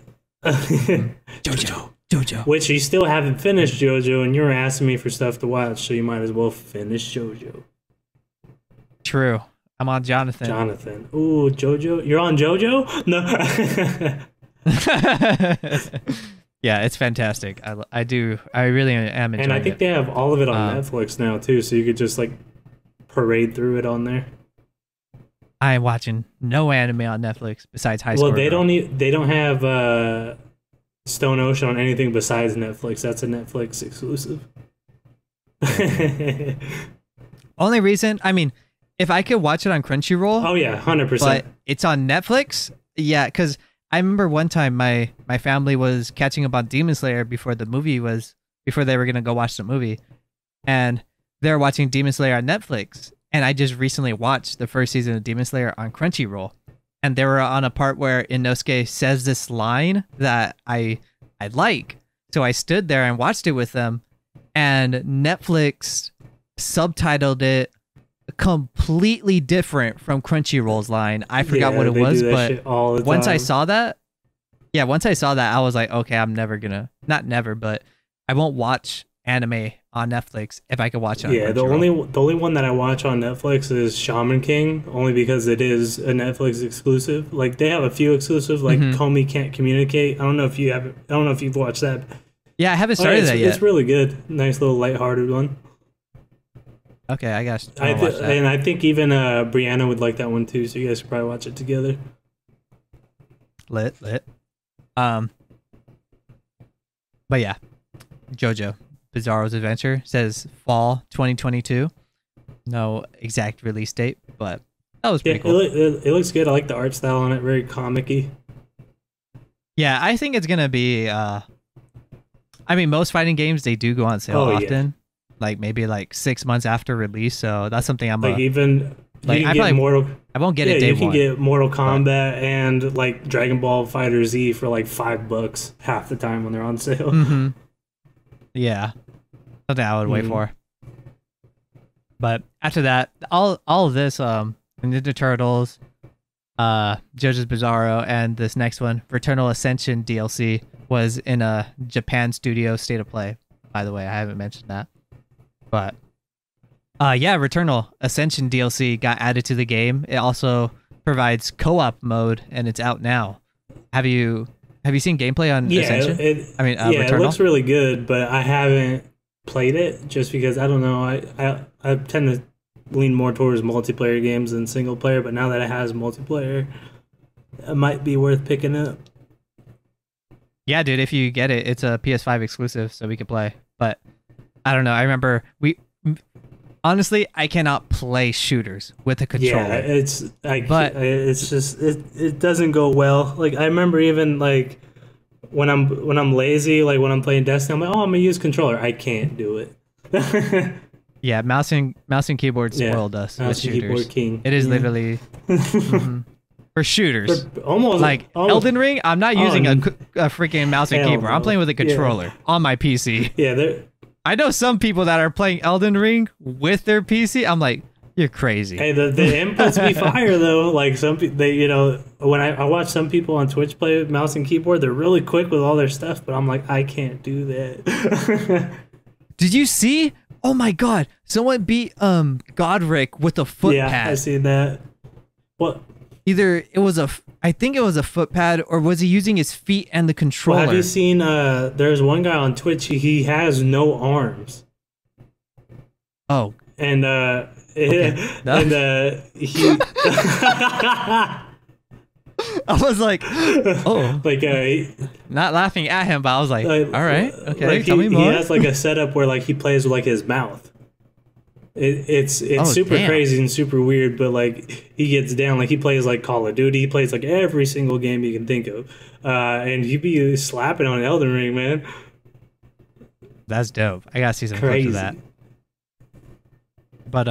JoJo. Which you still haven't finished JoJo, and you're asking me for stuff to watch, so you might as well finish JoJo. True. I'm on Jonathan. Ooh, JoJo. You're on JoJo? No. Yeah, it's fantastic. I really am enjoying it. And I think they have all of it on Netflix now, too, so you could just, like, parade through it on there. I am watching no anime on Netflix besides High Score. Well, they don't have Stone Ocean on anything besides Netflix. That's a Netflix exclusive. Only reason, I mean, if I could watch it on Crunchyroll. Oh yeah, 100%. But it's on Netflix. Yeah, because I remember one time my family was catching up on Demon Slayer before they were gonna go watch the movie, and they were watching Demon Slayer on Netflix. And I just recently watched the first season of Demon Slayer on Crunchyroll, and they were on a part where Inosuke says this line that I like. So I stood there and watched it with them, and Netflix subtitled it completely different from Crunchyroll's line. I forgot what it was, but once I saw that, I was like, okay, I'm never gonna, not never, but I won't watch anime on Netflix if I could watch it on Crunchyroll. The only one that I watch on Netflix is Shaman King, only because it is a Netflix exclusive. Like, they have a few exclusives, like Comey Can't Communicate. I don't know if you've watched that. Yeah, I haven't started that yet. It's really good. Nice little lighthearted one. Okay, I watch that. And I think even Brianna would like that one too, so you guys could probably watch it together. Lit. But yeah, JoJo Bizarro's Adventure says fall 2022. No exact release date, but that was pretty cool. It looks good. I like the art style on it, very comic-y. Yeah, I think it's gonna be. I mean, most fighting games, they do go on sale often. Yeah. Like maybe like 6 months after release, so that's something I'm like even like I won't get it day one. You can get Mortal Kombat and like Dragon Ball Fighter Z for like $5 half the time when they're on sale. Mm-hmm. Yeah, something I would wait for. But after that, all of this, Ninja Turtles, JoJo's Bizarro, and this next one, Returnal Ascension DLC, was in a Japan studio state of play. By the way, I haven't mentioned that. But Returnal Ascension DLC got added to the game. It also provides co-op mode, and it's out now. Have you seen gameplay on Ascension? Returnal? It looks really good, but I haven't played it just because I don't know. I tend to lean more towards multiplayer games than single player, but now that it has multiplayer, it might be worth picking up. Yeah, dude, if you get it, it's a PS5 exclusive, so we could play. But I don't know. I remember honestly, I cannot play shooters with a controller. Yeah, it's just it doesn't go well. Like, I remember even like when I'm lazy, like when I'm playing Destiny, I'm like, oh, I'm gonna use controller. I can't do it. Yeah, mouse and keyboard spoiled us with shooters. Keyboard king. It is literally for shooters. Almost like Elden Ring, I'm not using a freaking mouse and keyboard. I'm playing with a controller on my PC. Yeah, I know some people that are playing Elden Ring with their PC. I'm like, you're crazy. Hey, the inputs be fire though. Like some people, when I watch some people on Twitch play with mouse and keyboard, they're really quick with all their stuff. But I'm like, I can't do that. Did you see? Oh my God! Someone beat Godric with a foot pad. Yeah, I seen that. What? Either it was I think it was a foot pad, or was he using his feet and the controller? Well, have you seen? There's one guy on Twitch. He has no arms. Oh. And okay. No. And he. I was like, oh, like not laughing at him, but I was like, all right, okay, like tell me more. He has like a setup where like he plays with like his mouth. It's super crazy and super weird, but like he gets down, like he plays like Call of Duty, he plays like every single game you can think of, and he be slapping on Elden Ring, man. That's dope. I gotta see some clips of that. But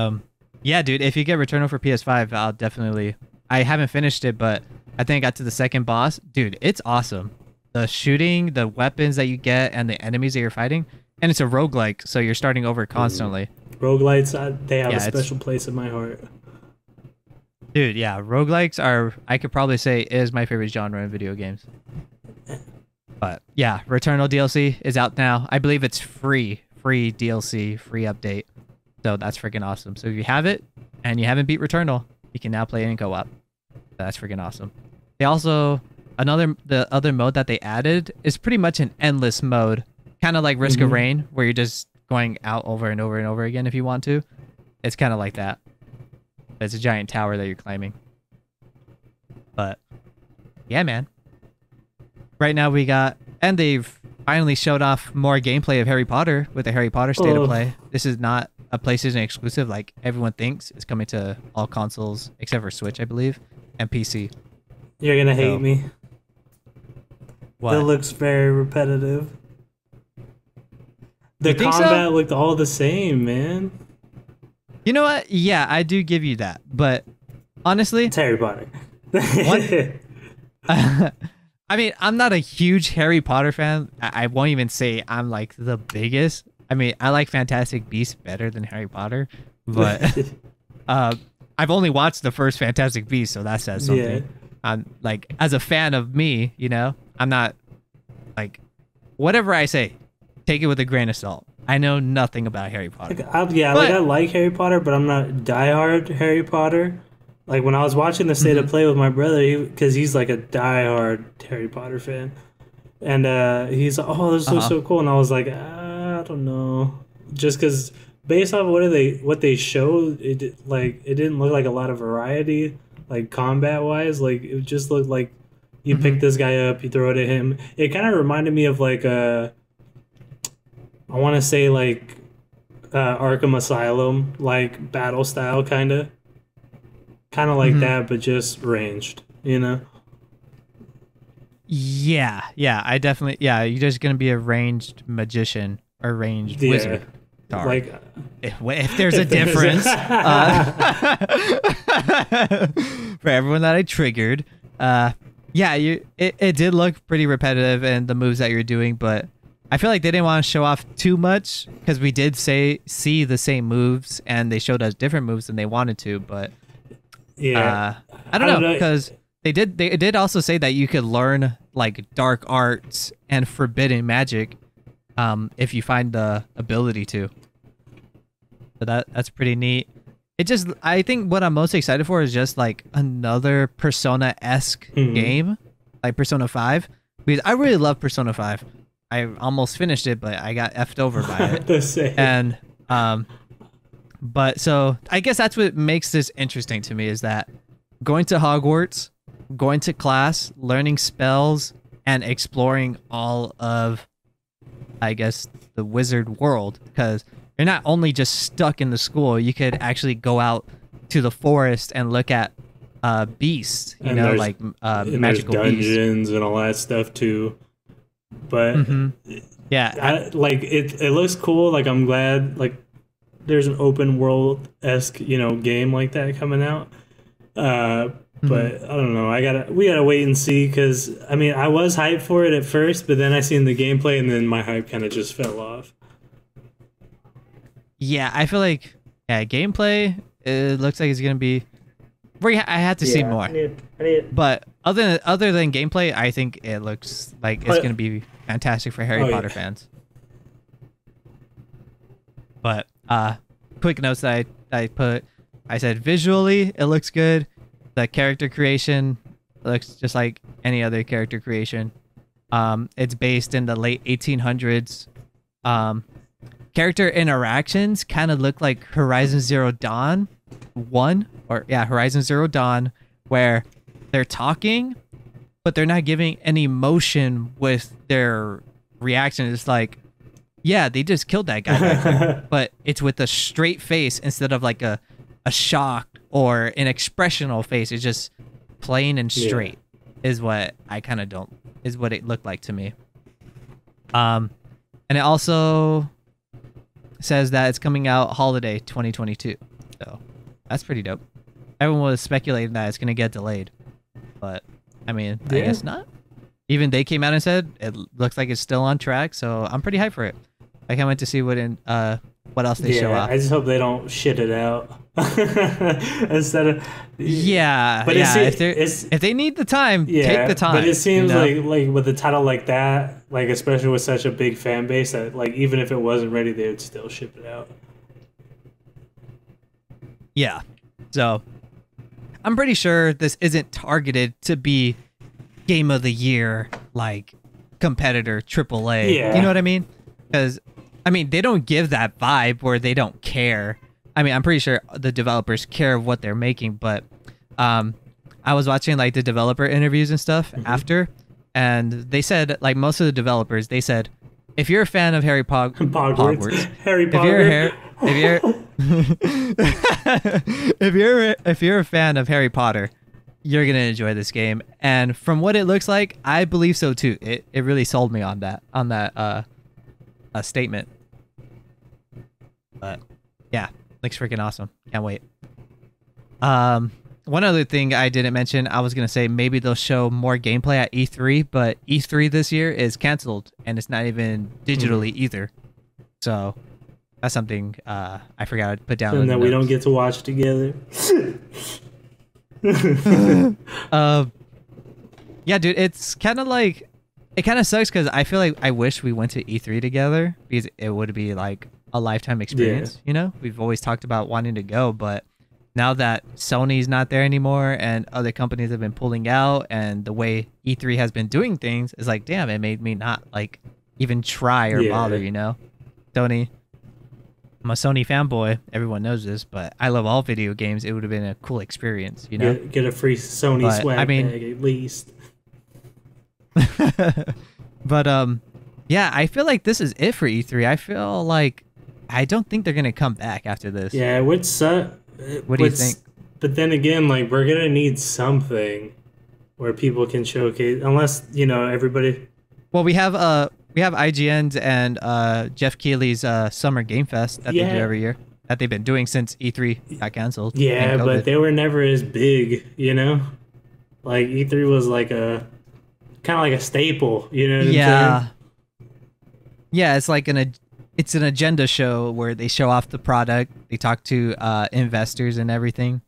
yeah, dude, if you get Returnal for PS5, I'll definitely. I haven't finished it, but I think I got to the second boss. Dude, it's awesome. The shooting, the weapons that you get, and the enemies that you're fighting. And it's a roguelike, so you're starting over constantly. Roguelites, they have a special place in my heart. Dude, yeah. Roguelikes are, I could probably say, is my favorite genre in video games. But yeah, Returnal DLC is out now. I believe it's free. Free DLC, free update. So that's freaking awesome. So if you have it, and you haven't beat Returnal, you can now play it in co-op. That's freaking awesome. They also, the other mode that they added is pretty much an endless mode. Kind of like Risk of Rain, where you're just going out over and over and over again if you want to. It's kind of like that. It's a giant tower that you're climbing. But, yeah, man. Right now we got, and they've finally showed off more gameplay of Harry Potter with the Harry Potter State of Play. This is not a PlayStation exclusive like everyone thinks. It's coming to all consoles except for Switch, I believe, and PC. You're gonna hate me. What? It looks very repetitive. The combat looked all the same, man. You know what? Yeah, I do give you that. But honestly, it's Harry Potter. I mean, I'm not a huge Harry Potter fan. I won't even say I'm like the biggest. I mean, I like Fantastic Beasts better than Harry Potter, but I've only watched the first Fantastic Beasts, so that says something. Yeah. I'm like, as a fan of me, you know, I'm not like, whatever I say, take it with a grain of salt. I know nothing about Harry Potter. I like Harry Potter, but I'm not diehard Harry Potter. Like when I was watching the State of Play with my brother, because he's like a diehard Harry Potter fan, and he's like, "Oh, this looks so cool," and I was like, I don't know, just because based off what they showed, it didn't look like a lot of variety, like combat wise. Like it just looked like you pick this guy up, you throw it at him. It kind of reminded me of like I want to say like Arkham Asylum, like battle style kind of like that, but just ranged, you know. Yeah, I definitely. Yeah, you're just gonna be a ranged magician or ranged wizard. Like if there's a difference for everyone that I triggered, it did look pretty repetitive in the moves that you're doing, but I feel like they didn't want to show off too much because we did see the same moves and they showed us different moves than they wanted to, but I don't know because they did also say that you could learn like dark arts and forbidden magic if you find the ability to. So that's pretty neat. I think what I'm most excited for is just like another Persona-esque game, like Persona 5, because I really love Persona 5. I almost finished it, but I got effed over by it. And but so I guess that's what makes this interesting to me is that going to Hogwarts, going to class, learning spells, and exploring all of, I guess, the wizard world, because you're not only just stuck in the school, you could actually go out to the forest and look at beasts, you know, like magical dungeons beasts and all that stuff too. But yeah, it looks cool. Like I'm glad like there's an open world-esque, you know, game like that coming out. Mhm. But I don't know. We gotta wait and see because I mean I was hyped for it at first, but then I seen the gameplay and then my hype kind of just fell off. Yeah, I feel like gameplay. It looks like it's gonna be. I had to see Yeah, more. I need. But other than gameplay, I think it looks like it's gonna be fantastic for Harry Potter fans. But quick notes that I put. I said visually it looks good. The character creation looks just like any other character creation. It's based in the late 1800s. Character interactions kind of look like Horizon Zero Dawn 1 or Horizon Zero Dawn, where they're talking but they're not giving any emotion with their reaction. It's like, yeah, they just killed that guy back there, but it's with a straight face instead of like a shocked or an expressional face. It's just plain and straight is what I kind of don't is what it looked like to me. And it also says that it's coming out holiday 2022. So that's pretty dope. Everyone was speculating that it's going to get delayed, but I mean, I guess not. Even they came out and said it looks like it's still on track, so I'm pretty hyped for it. I can't wait to see what else they show off. I just hope they don't shit it out instead of. But if they need the time, take the time. But it seems like with a title like that, like especially with such a big fan base, that like even if it wasn't ready, they would still ship it out. Yeah, so I'm pretty sure this isn't targeted to be Game of the Year like competitor AAA. Yeah. You know what I mean? Because I mean they don't give that vibe where they don't care. I mean I'm pretty sure the developers care what they're making, but I was watching like the developer interviews and stuff after, and they said like most of the developers they said if you're a fan of Hogwarts, Harry Potter. If you're a fan of Harry Potter, you're gonna enjoy this game. And from what it looks like, I believe so too. It really sold me on that statement. But yeah, looks freaking awesome. Can't wait. One other thing I didn't mention, I was gonna say maybe they'll show more gameplay at E3, but E3 this year is canceled and it's not even digitally either. So that's something I forgot to put down. And that we don't get to watch together. Yeah, dude, it's kind of like it kind of sucks because I feel like I wish we went to E3 together because it would be like a lifetime experience. You know, we've always talked about wanting to go, but now that Sony's not there anymore and other companies have been pulling out, and the way E3 has been doing things is like, damn, it made me not like even try or bother. You know, Sony. I'm a Sony fanboy. Everyone knows this, but I love all video games. It would have been a cool experience, you know. Get a free Sony swag bag at least. But yeah, I feel like this is it for E3. I feel like I don't think they're gonna come back after this. Yeah, what do you think? But then again, like we're gonna need something where people can showcase, unless everybody. Well, we have IGN's and Jeff Keighley's Summer Game Fest that they do every year, that they've been doing since E3 got canceled. Yeah, but they were never as big, you know? Like E3 was like a kind of like a staple, you know what I'm saying? Yeah, it's like it's an agenda show where they show off the product, they talk to investors and everything.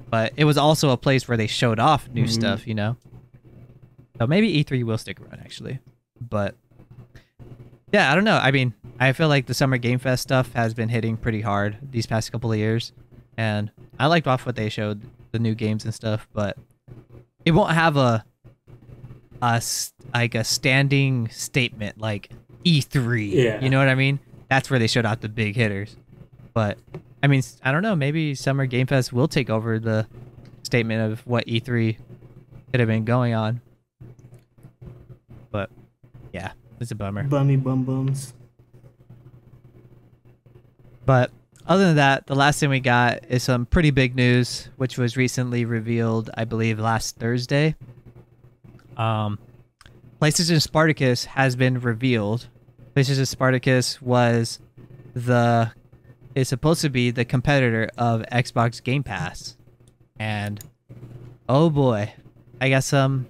But it was also a place where they showed off new stuff, you know? So maybe E3 will stick around actually. But yeah, I don't know. I mean, I feel like the Summer Game Fest stuff has been hitting pretty hard these past couple of years, and I liked off what they showed, the new games and stuff, but it won't have a standing statement like E3. Yeah. You know what I mean? That's where they showed out the big hitters. But I mean, I don't know. Maybe Summer Game Fest will take over the statement of what E3 could have been going on. But yeah, it's a bummer. Bummy bum bums. But other than that, the last thing we got is some pretty big news, which was recently revealed, I believe, last Thursday. PlayStation Spartacus has been revealed. PlayStation Spartacus is supposed to be the competitor of Xbox Game Pass. And Oh boy, I got some.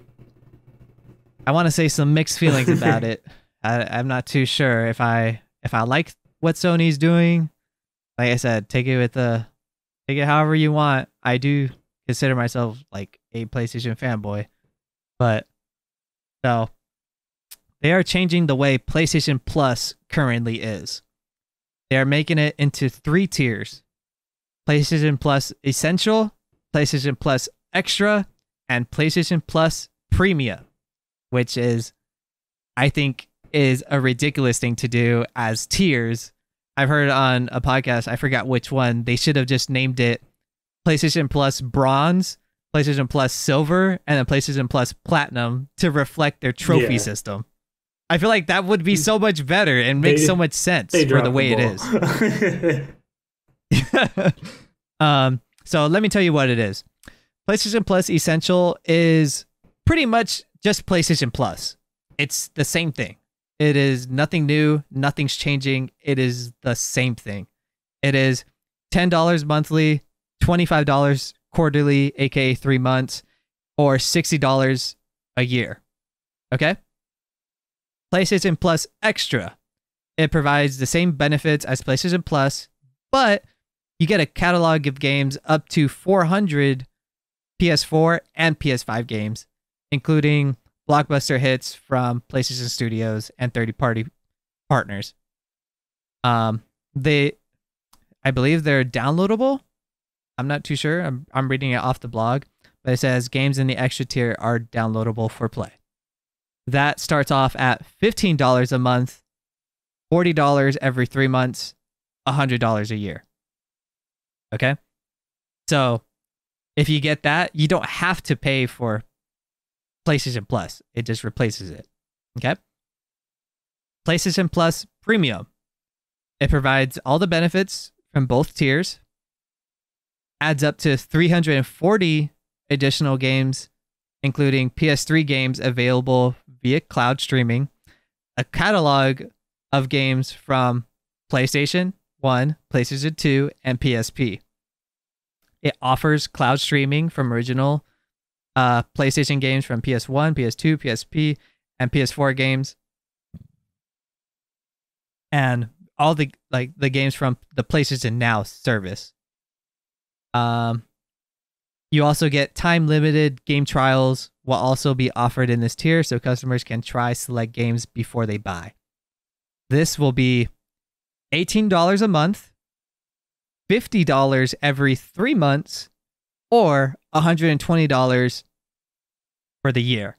I want to say some mixed feelings about it. I'm not too sure if I like what Sony's doing. Like I said, take it however you want. I do consider myself like a PlayStation fanboy, but so they are changing the way PlayStation Plus currently is. They are making it into 3 tiers: PlayStation Plus Essential, PlayStation Plus Extra, and PlayStation Plus Premium, which is, I think, is a ridiculous thing to do as tiers. I've heard on a podcast, I forgot which one, they should have just named it PlayStation Plus Bronze, PlayStation Plus Silver, and then PlayStation Plus Platinum to reflect their trophy system. I feel like that would be so much better and make so much sense for the way it is. So let me tell you what it is. PlayStation Plus Essential is pretty much just PlayStation Plus. It's the same thing. It is nothing new. Nothing's changing. It is the same thing. It is $10 monthly, $25 quarterly, aka 3 months, or $60 a year. Okay? PlayStation Plus Extra. It provides the same benefits as PlayStation Plus, but you get a catalog of games up to 400 PS4 and PS5 games, including blockbuster hits from PlayStation Studios and third-party partners. I believe they're downloadable. I'm not too sure. I'm reading it off the blog, but it says games in the extra tier are downloadable for play. That starts off at $15 a month, $40 every 3 months, $100 a year. Okay? So if you get that, you don't have to pay for PlayStation Plus. It just replaces it. Okay? PlayStation Plus Premium. It provides all the benefits from both tiers, adds up to 340 additional games, including PS3 games available via cloud streaming, a catalog of games from PlayStation 1, PlayStation 2, and PSP. It offers cloud streaming from original PlayStation games from PS1, PS2, PSP, and PS4 games, and all the games from the PlayStation Now service. You also get time-limited game trials will also be offered in this tier, so customers can try select games before they buy. This will be $18 a month, $50 every 3 months, or $120 for the year.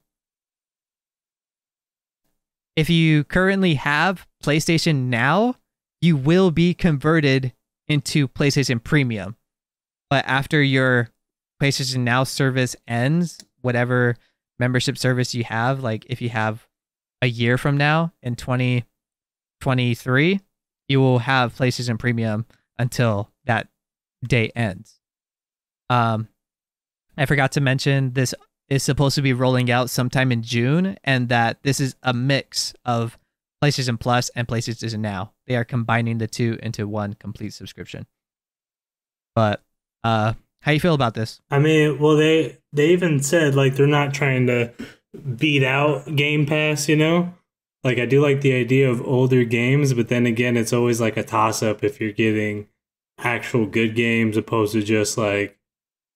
If you currently have PlayStation Now, you will be converted into PlayStation Premium. But after your PlayStation Now service ends, whatever membership service you have, like if you have a year from now in 2023, you will have PlayStation Premium until that day ends. I forgot to mention this is supposed to be rolling out sometime in June, and that this is a mix of PlayStation Plus and PlayStation Now. They are combining the two into one complete subscription. But how you feel about this? I mean, well, they even said like they're not trying to beat out Game Pass, you know? Like I do like the idea of older games, but then again, it's always like a toss-up if you're getting actual good games opposed to just like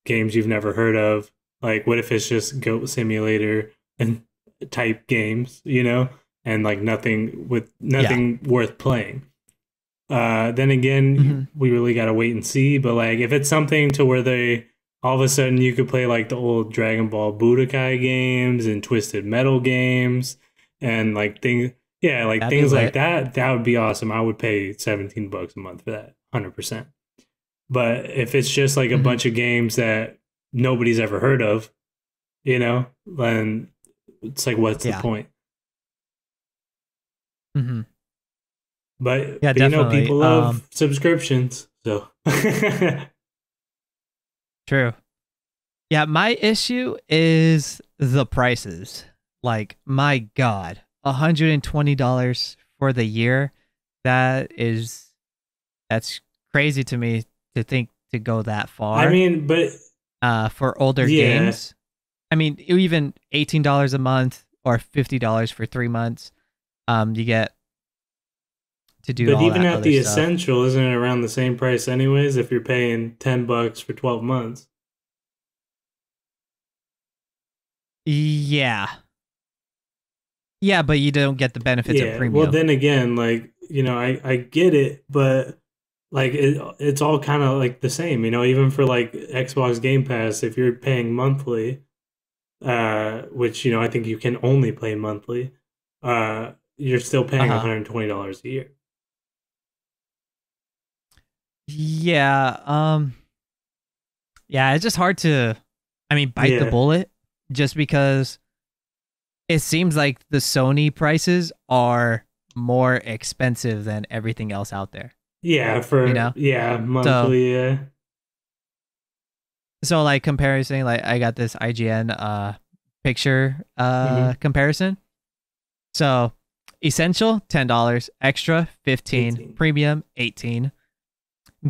games you've never heard of. Like what if it's just Goat Simulator and type games, you know? And like nothing worth playing. Then again, we really gotta wait and see. But like, if it's something to where they all of a sudden you could play like the old Dragon Ball Budokai games and Twisted Metal games and like things, things like that, that would be awesome. I would pay $17 a month for that, 100%. But if it's just like a bunch of games that nobody's ever heard of, you know, then it's like, what's the point? But you know, people love subscriptions, so true. Yeah, my issue is the prices. Like, my God, $120 for the year. That's crazy to me to think to go that far. I mean, but for older games. I mean, even $18 a month or $50 for 3 months, you get to do But all even that at other the stuff. essential, isn't it around the same price anyways if you're paying $10 for 12 months? Yeah. Yeah, but you don't get the benefits of Yeah. Well, premium. then again, like, I get it, but like it's all kind of like the same, even for like Xbox Game Pass, if you're paying monthly, which, I think you can only play monthly, you're still paying Uh-huh. $120 a year. Yeah, yeah, it's just hard to, I mean, bite the Yeah. bullet just because it seems like the Sony prices are more expensive than everything else out there, Yeah, you know? So, monthly, yeah. like comparison, like I got this IGN picture Mm-hmm. comparison. So, essential $10, extra 15, 18. premium 18.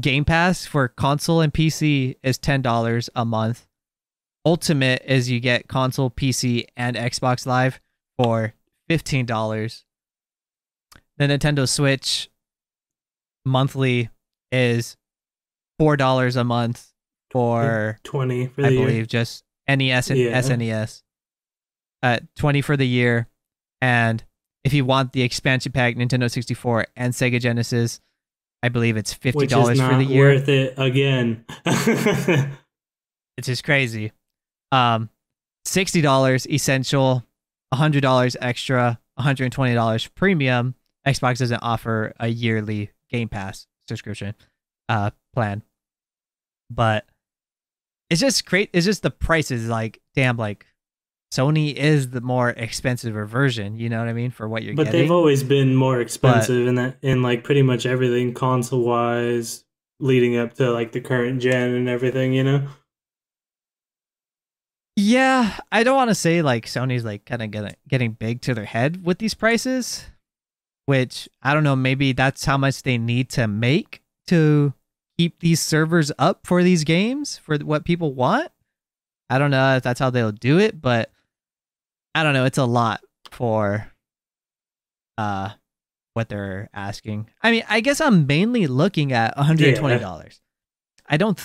Game Pass for console and PC is $10 a month. Ultimate is you get console, PC, and Xbox Live for $15. The Nintendo Switch monthly is $4 a month Like for, 20 for I the year. believe, just NES and Yeah. SNES. 20 for the year. And if you want the expansion pack, Nintendo 64 and Sega Genesis, I believe it's fifty Which is dollars for the not year. worth it again. It's just crazy. Um, $60 essential, $100 extra, $120 premium. Xbox doesn't offer a yearly Game Pass subscription plan, but it's just great. It's just the price is like damn. Like Sony is the more expensive version. You know what I mean for what you're But they've getting. always been more But expensive in like pretty much everything console wise leading up to like the current gen and everything. yeah, I don't want to say like Sony's like kind of getting big to their head with these prices, which I don't know, maybe that's how much they need to make to keep these servers up for these games for what people want. I don't know if that's how they'll do it, but I don't know, it's a lot for uh what they're asking. I mean, I guess I'm mainly looking at Yeah. $120. I don't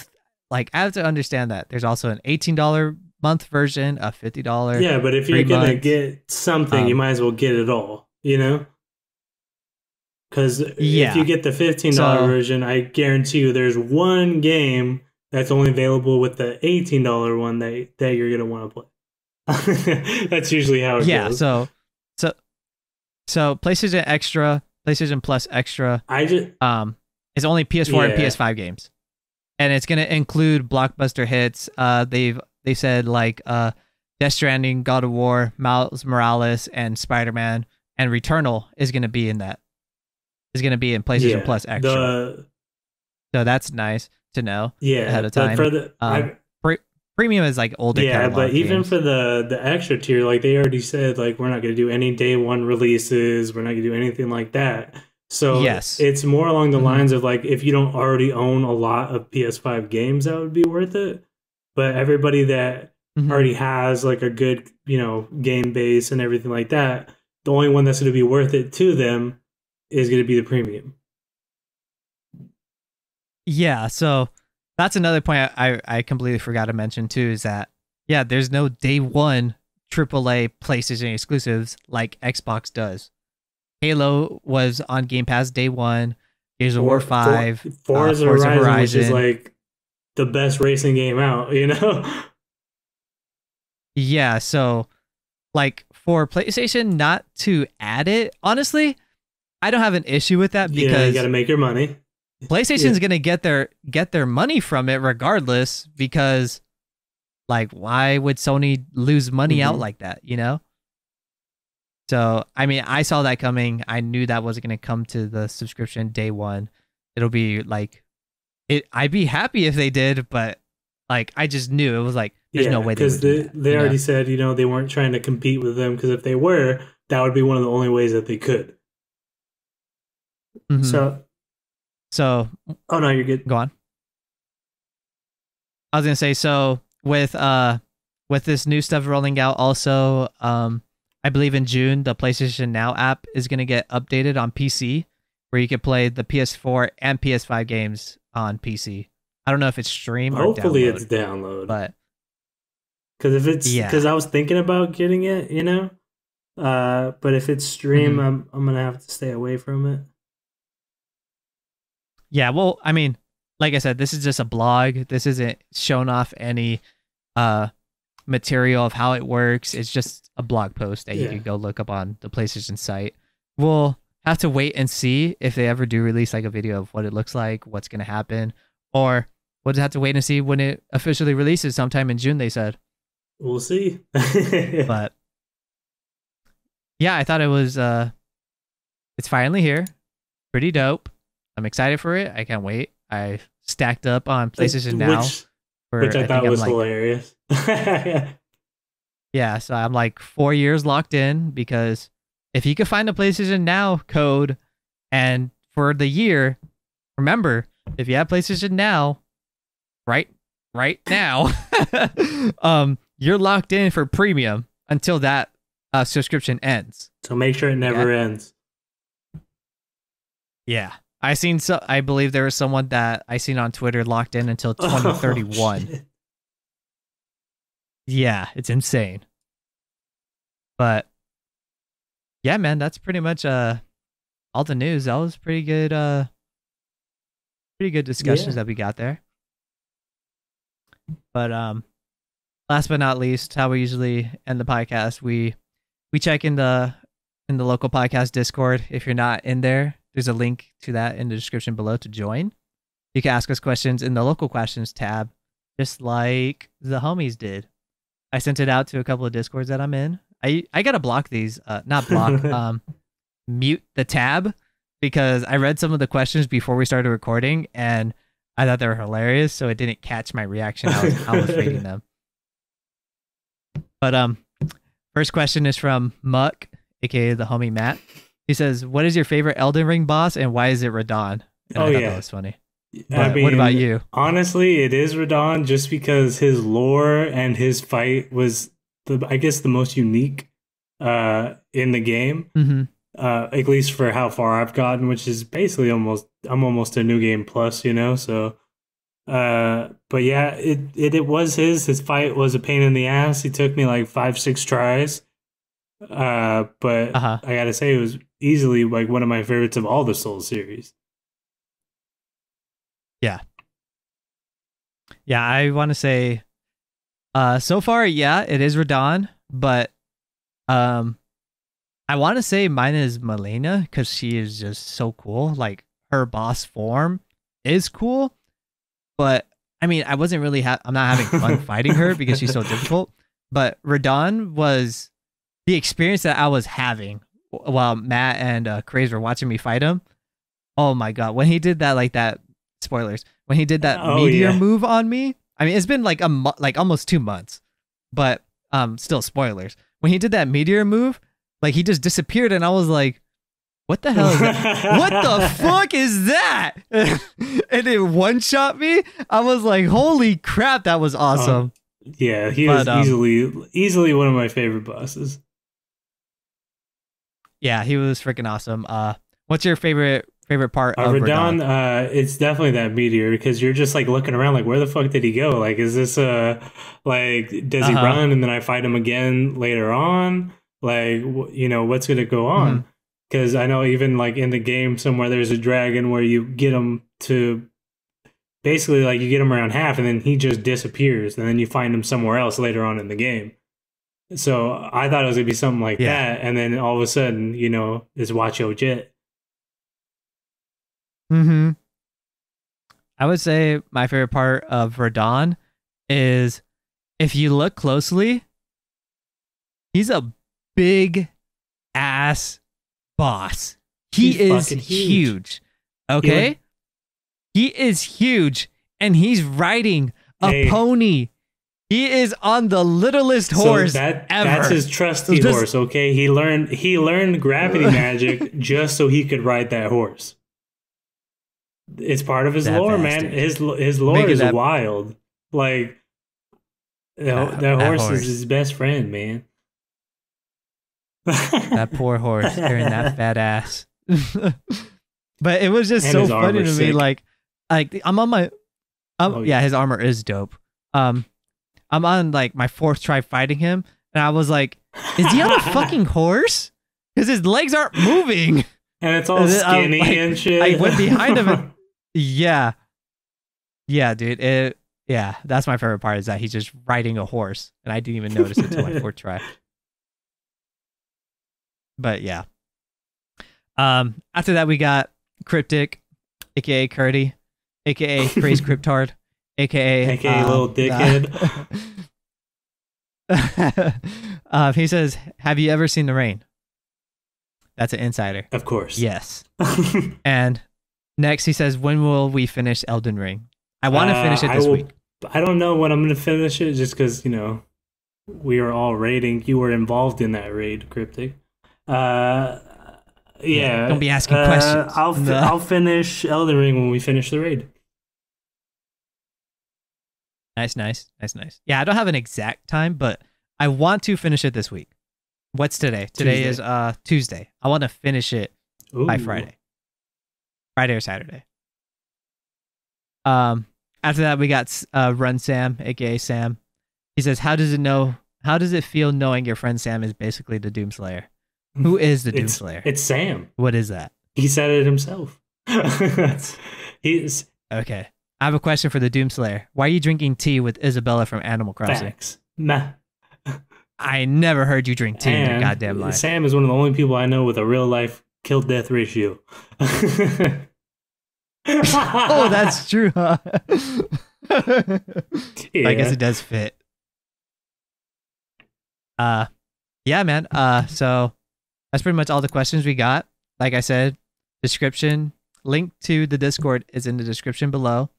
like I have to understand that there's also an $18 month version, a $50 Yeah, but if you're gonna 3 months. get something, you Um might as well get it all. Because if you yeah. get the $15 So version, I guarantee you there's one game that's only available with the $18 one that you're gonna want to play. That's usually how it yeah, goes. so so PlayStation Extra, PlayStation Plus Extra, I just is only PS4 and yeah. PS5 games, and it's gonna include blockbuster hits. They said like Death Stranding, God of War, Miles Morales, and Spider Man, and Returnal is gonna be in that. Is gonna be in PlayStation Yeah. Plus Extra, The so that's nice to know Yeah, ahead of but time. for the Um, I pre- Premium is like older yeah, but catalog even for games. the extra tier, like they already said, like we're not going to do any day one releases. We're not going to do anything like that. So Yes. it's more along the Mm-hmm. lines of like if you don't already own a lot of PS5 games, that would be worth it. But everybody that Mm-hmm. already has like a good, game base and everything like that, the only one that's going to be worth it to them is going to be the premium. Yeah, so that's another point I completely forgot to mention too is that yeah, there's no day one AAA PlayStation exclusives like Xbox does. Halo was on Game Pass day one. Gears of War For 5, Forza Forza Horizon, which is Horizon. like the best racing game out. Yeah, so like for PlayStation not to add it, honestly, I don't have an issue with that You got to because make your money. Yeah. PlayStation's gonna get their money from it regardless because like why would Sony lose money out Hmm. like that, you know? So, I mean, I saw that coming. I knew that wasn't going to come to the subscription day one. It'll be like it I'd be happy if they did, but like I just knew it was like there's no Yeah, way they because would do that, they you know? already said, they weren't trying to compete with them because if they were, that would be one of the only ways that they could. Mhm. So, So, oh no, you're good. go on. I was going to say so with with this new stuff rolling out, also, I believe in June, the PlayStation Now app is going to get updated on PC, where you can play the PS4 and PS5 games on PC. I don't know if it's stream or Hopefully download, it's download. but because if it's yeah. because I was thinking about getting it, but if it's stream, Mhm. I'm gonna have to stay away from it. Yeah, well, I mean, like I said, this is just a blog. This isn't showing off any uh material of how it works. It's just a blog post that you Yeah. can go look up on the PlayStation site. We'll have to wait and see if they ever do release like a video of what it looks like, what's going to happen, or we'll just have to wait and see when it officially releases sometime in June, they said. We'll see. But yeah, I thought it was it's finally here. Pretty dope. I'm excited for it. I can't wait. I stacked up on PlayStation Now for which I thought think was I'm like, hilarious. yeah, so I'm like 4 years locked in, because if you could find a PlayStation Now code and for the year, remember, if you have PlayStation Now, right now, you're locked in for premium until that subscription ends. So make sure it never ends. Yeah. I believe there was someone that I seen on Twitter locked in until 2031. Oh, yeah, it's insane. But yeah, man, that's pretty much all the news. That was pretty good discussions that we got there. But last but not least, how we usually end the podcast, we check in the local podcast Discord. If you're not in there, there's a link to that in the description below to join. You can ask us questions in the local questions tab, just like the homies did. I sent it out to a couple of Discords that I'm in. I gotta block these, not block, mute the tab, because I read some of the questions before we started recording and I thought they were hilarious, so it didn't catch my reaction. I was reading them. But first question is from Muck, aka the homie Matt. He says, "What is your favorite Elden Ring boss, and why is it Radon?" And I thought that was funny. But what about you? Honestly, it is Radon, just because his lore and his fight was I guess the most unique in the game. Mm-hmm. At least for how far I've gotten, which is basically I'm almost a new game plus, so but yeah, it was his fight was a pain in the ass. He took me like 5-6 tries. But I gotta say, it was easily like one of my favorites of all the Souls series. Yeah, I want to say so far, yeah, it is Radon, but I want to say mine is Malena, because she is just so cool. Like, her boss form is cool, but I mean, I wasn't really I'm not having fun fighting her because she's so difficult. But Radon was the experience that I was having while Matt and Craze were watching me fight him. Oh my god, when he did that spoilers, when he did that meteor move on me. I mean, it's been like almost 2 months, but still spoilers. When he did that meteor move, like, he just disappeared, and I was like, what the hell is that? What the fuck is that? And it one-shot me. I was like, holy crap, that was awesome. Yeah, he was easily one of my favorite bosses. Yeah, he was freaking awesome. What's your favorite part of Radon? It's definitely that meteor, because you're just like looking around like, where the fuck did he go? Like, is this like, does he run and then I fight him again later on? Like, what's gonna go on? Because I know even like in the game somewhere there's a dragon where you get him to basically, like, you get him around half and then he just disappears, and then you find him somewhere else later on in the game. So I thought it was gonna be something like that, and then all of a sudden, it's Watcho Jet. I would say my favorite part of Radon is, if you look closely, he's a big ass boss. He is huge. Okay? He is huge, and he's riding a pony. He is on the littlest horse ever. That's his trusty horse, okay? He learned gravity magic just so he could ride that horse. It's part of his lore, man. His lore is wild. Like, That That horse is horse. his best friend, man. That poor horse carrying that fat ass. But it was just And so his funny to armor's me. sick. Like I'm on my, Oh, yeah, his armor is dope. I'm on like my fourth try fighting him, and I was like, is he on a fucking horse? Because his legs aren't moving. And it's all And then, skinny like, and shit. I went behind him. And, yeah, dude. Yeah, that's my favorite part is that he's just riding a horse, and I didn't even notice it until my fourth try. But yeah. After that, we got Cryptic, aka Curdy, aka Crazy Cryptard, aka Little dickhead. He says, "Have you ever seen the rain?" That's an insider. Of course. Yes. And next, he says, "When will we finish Elden Ring?" I want to finish it this week. I don't know when I'm going to finish it, just because, you know, we are all raiding. You were involved in that raid, Cryptic. Yeah. Don't be asking questions. I'll finish Elden Ring when we finish the raid. Nice. Yeah, I don't have an exact time, but I want to finish it this week. What's today? Today is Tuesday. I want to finish it by Friday. Friday or Saturday. After that, we got Run Sam, aka Sam. He says, How does it feel knowing your friend Sam is basically the Doomslayer? Who is the Doomslayer? It's Sam. What is that? He said it himself. He's okay. I have a question for the Doomslayer. Why are you drinking tea with Isabella from Animal Crossing? facts. Nah. I never heard you drink tea in your goddamn life. Sam is one of the only people I know with a real life kill-death ratio. Oh, that's true, huh? Yeah. I guess it does fit. Yeah, man. So that's pretty much all the questions we got. Like I said, description, link to the Discord is in the description below.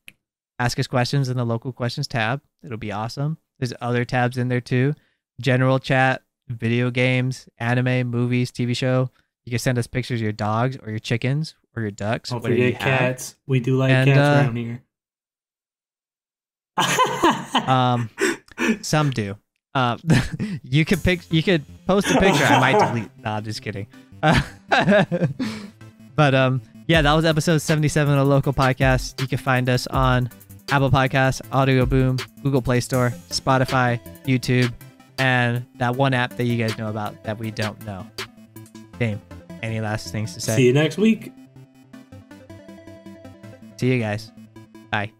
Ask us questions in the local questions tab. It'll be awesome. There's other tabs in there too. General chat, video games, anime, movies, TV show. You can send us pictures of your dogs or your chickens or your ducks. Don't forget cats. We do like cats around here. Some do. You could post a picture. I might delete. Nah, I'm just kidding. But yeah, that was episode 77 of Local Podcast. You can find us on Apple Podcasts, Audioboom, Google Play Store, Spotify, YouTube, and that one app that you guys know about that we don't know. Dame, any last things to say? See you next week. See you guys. Bye.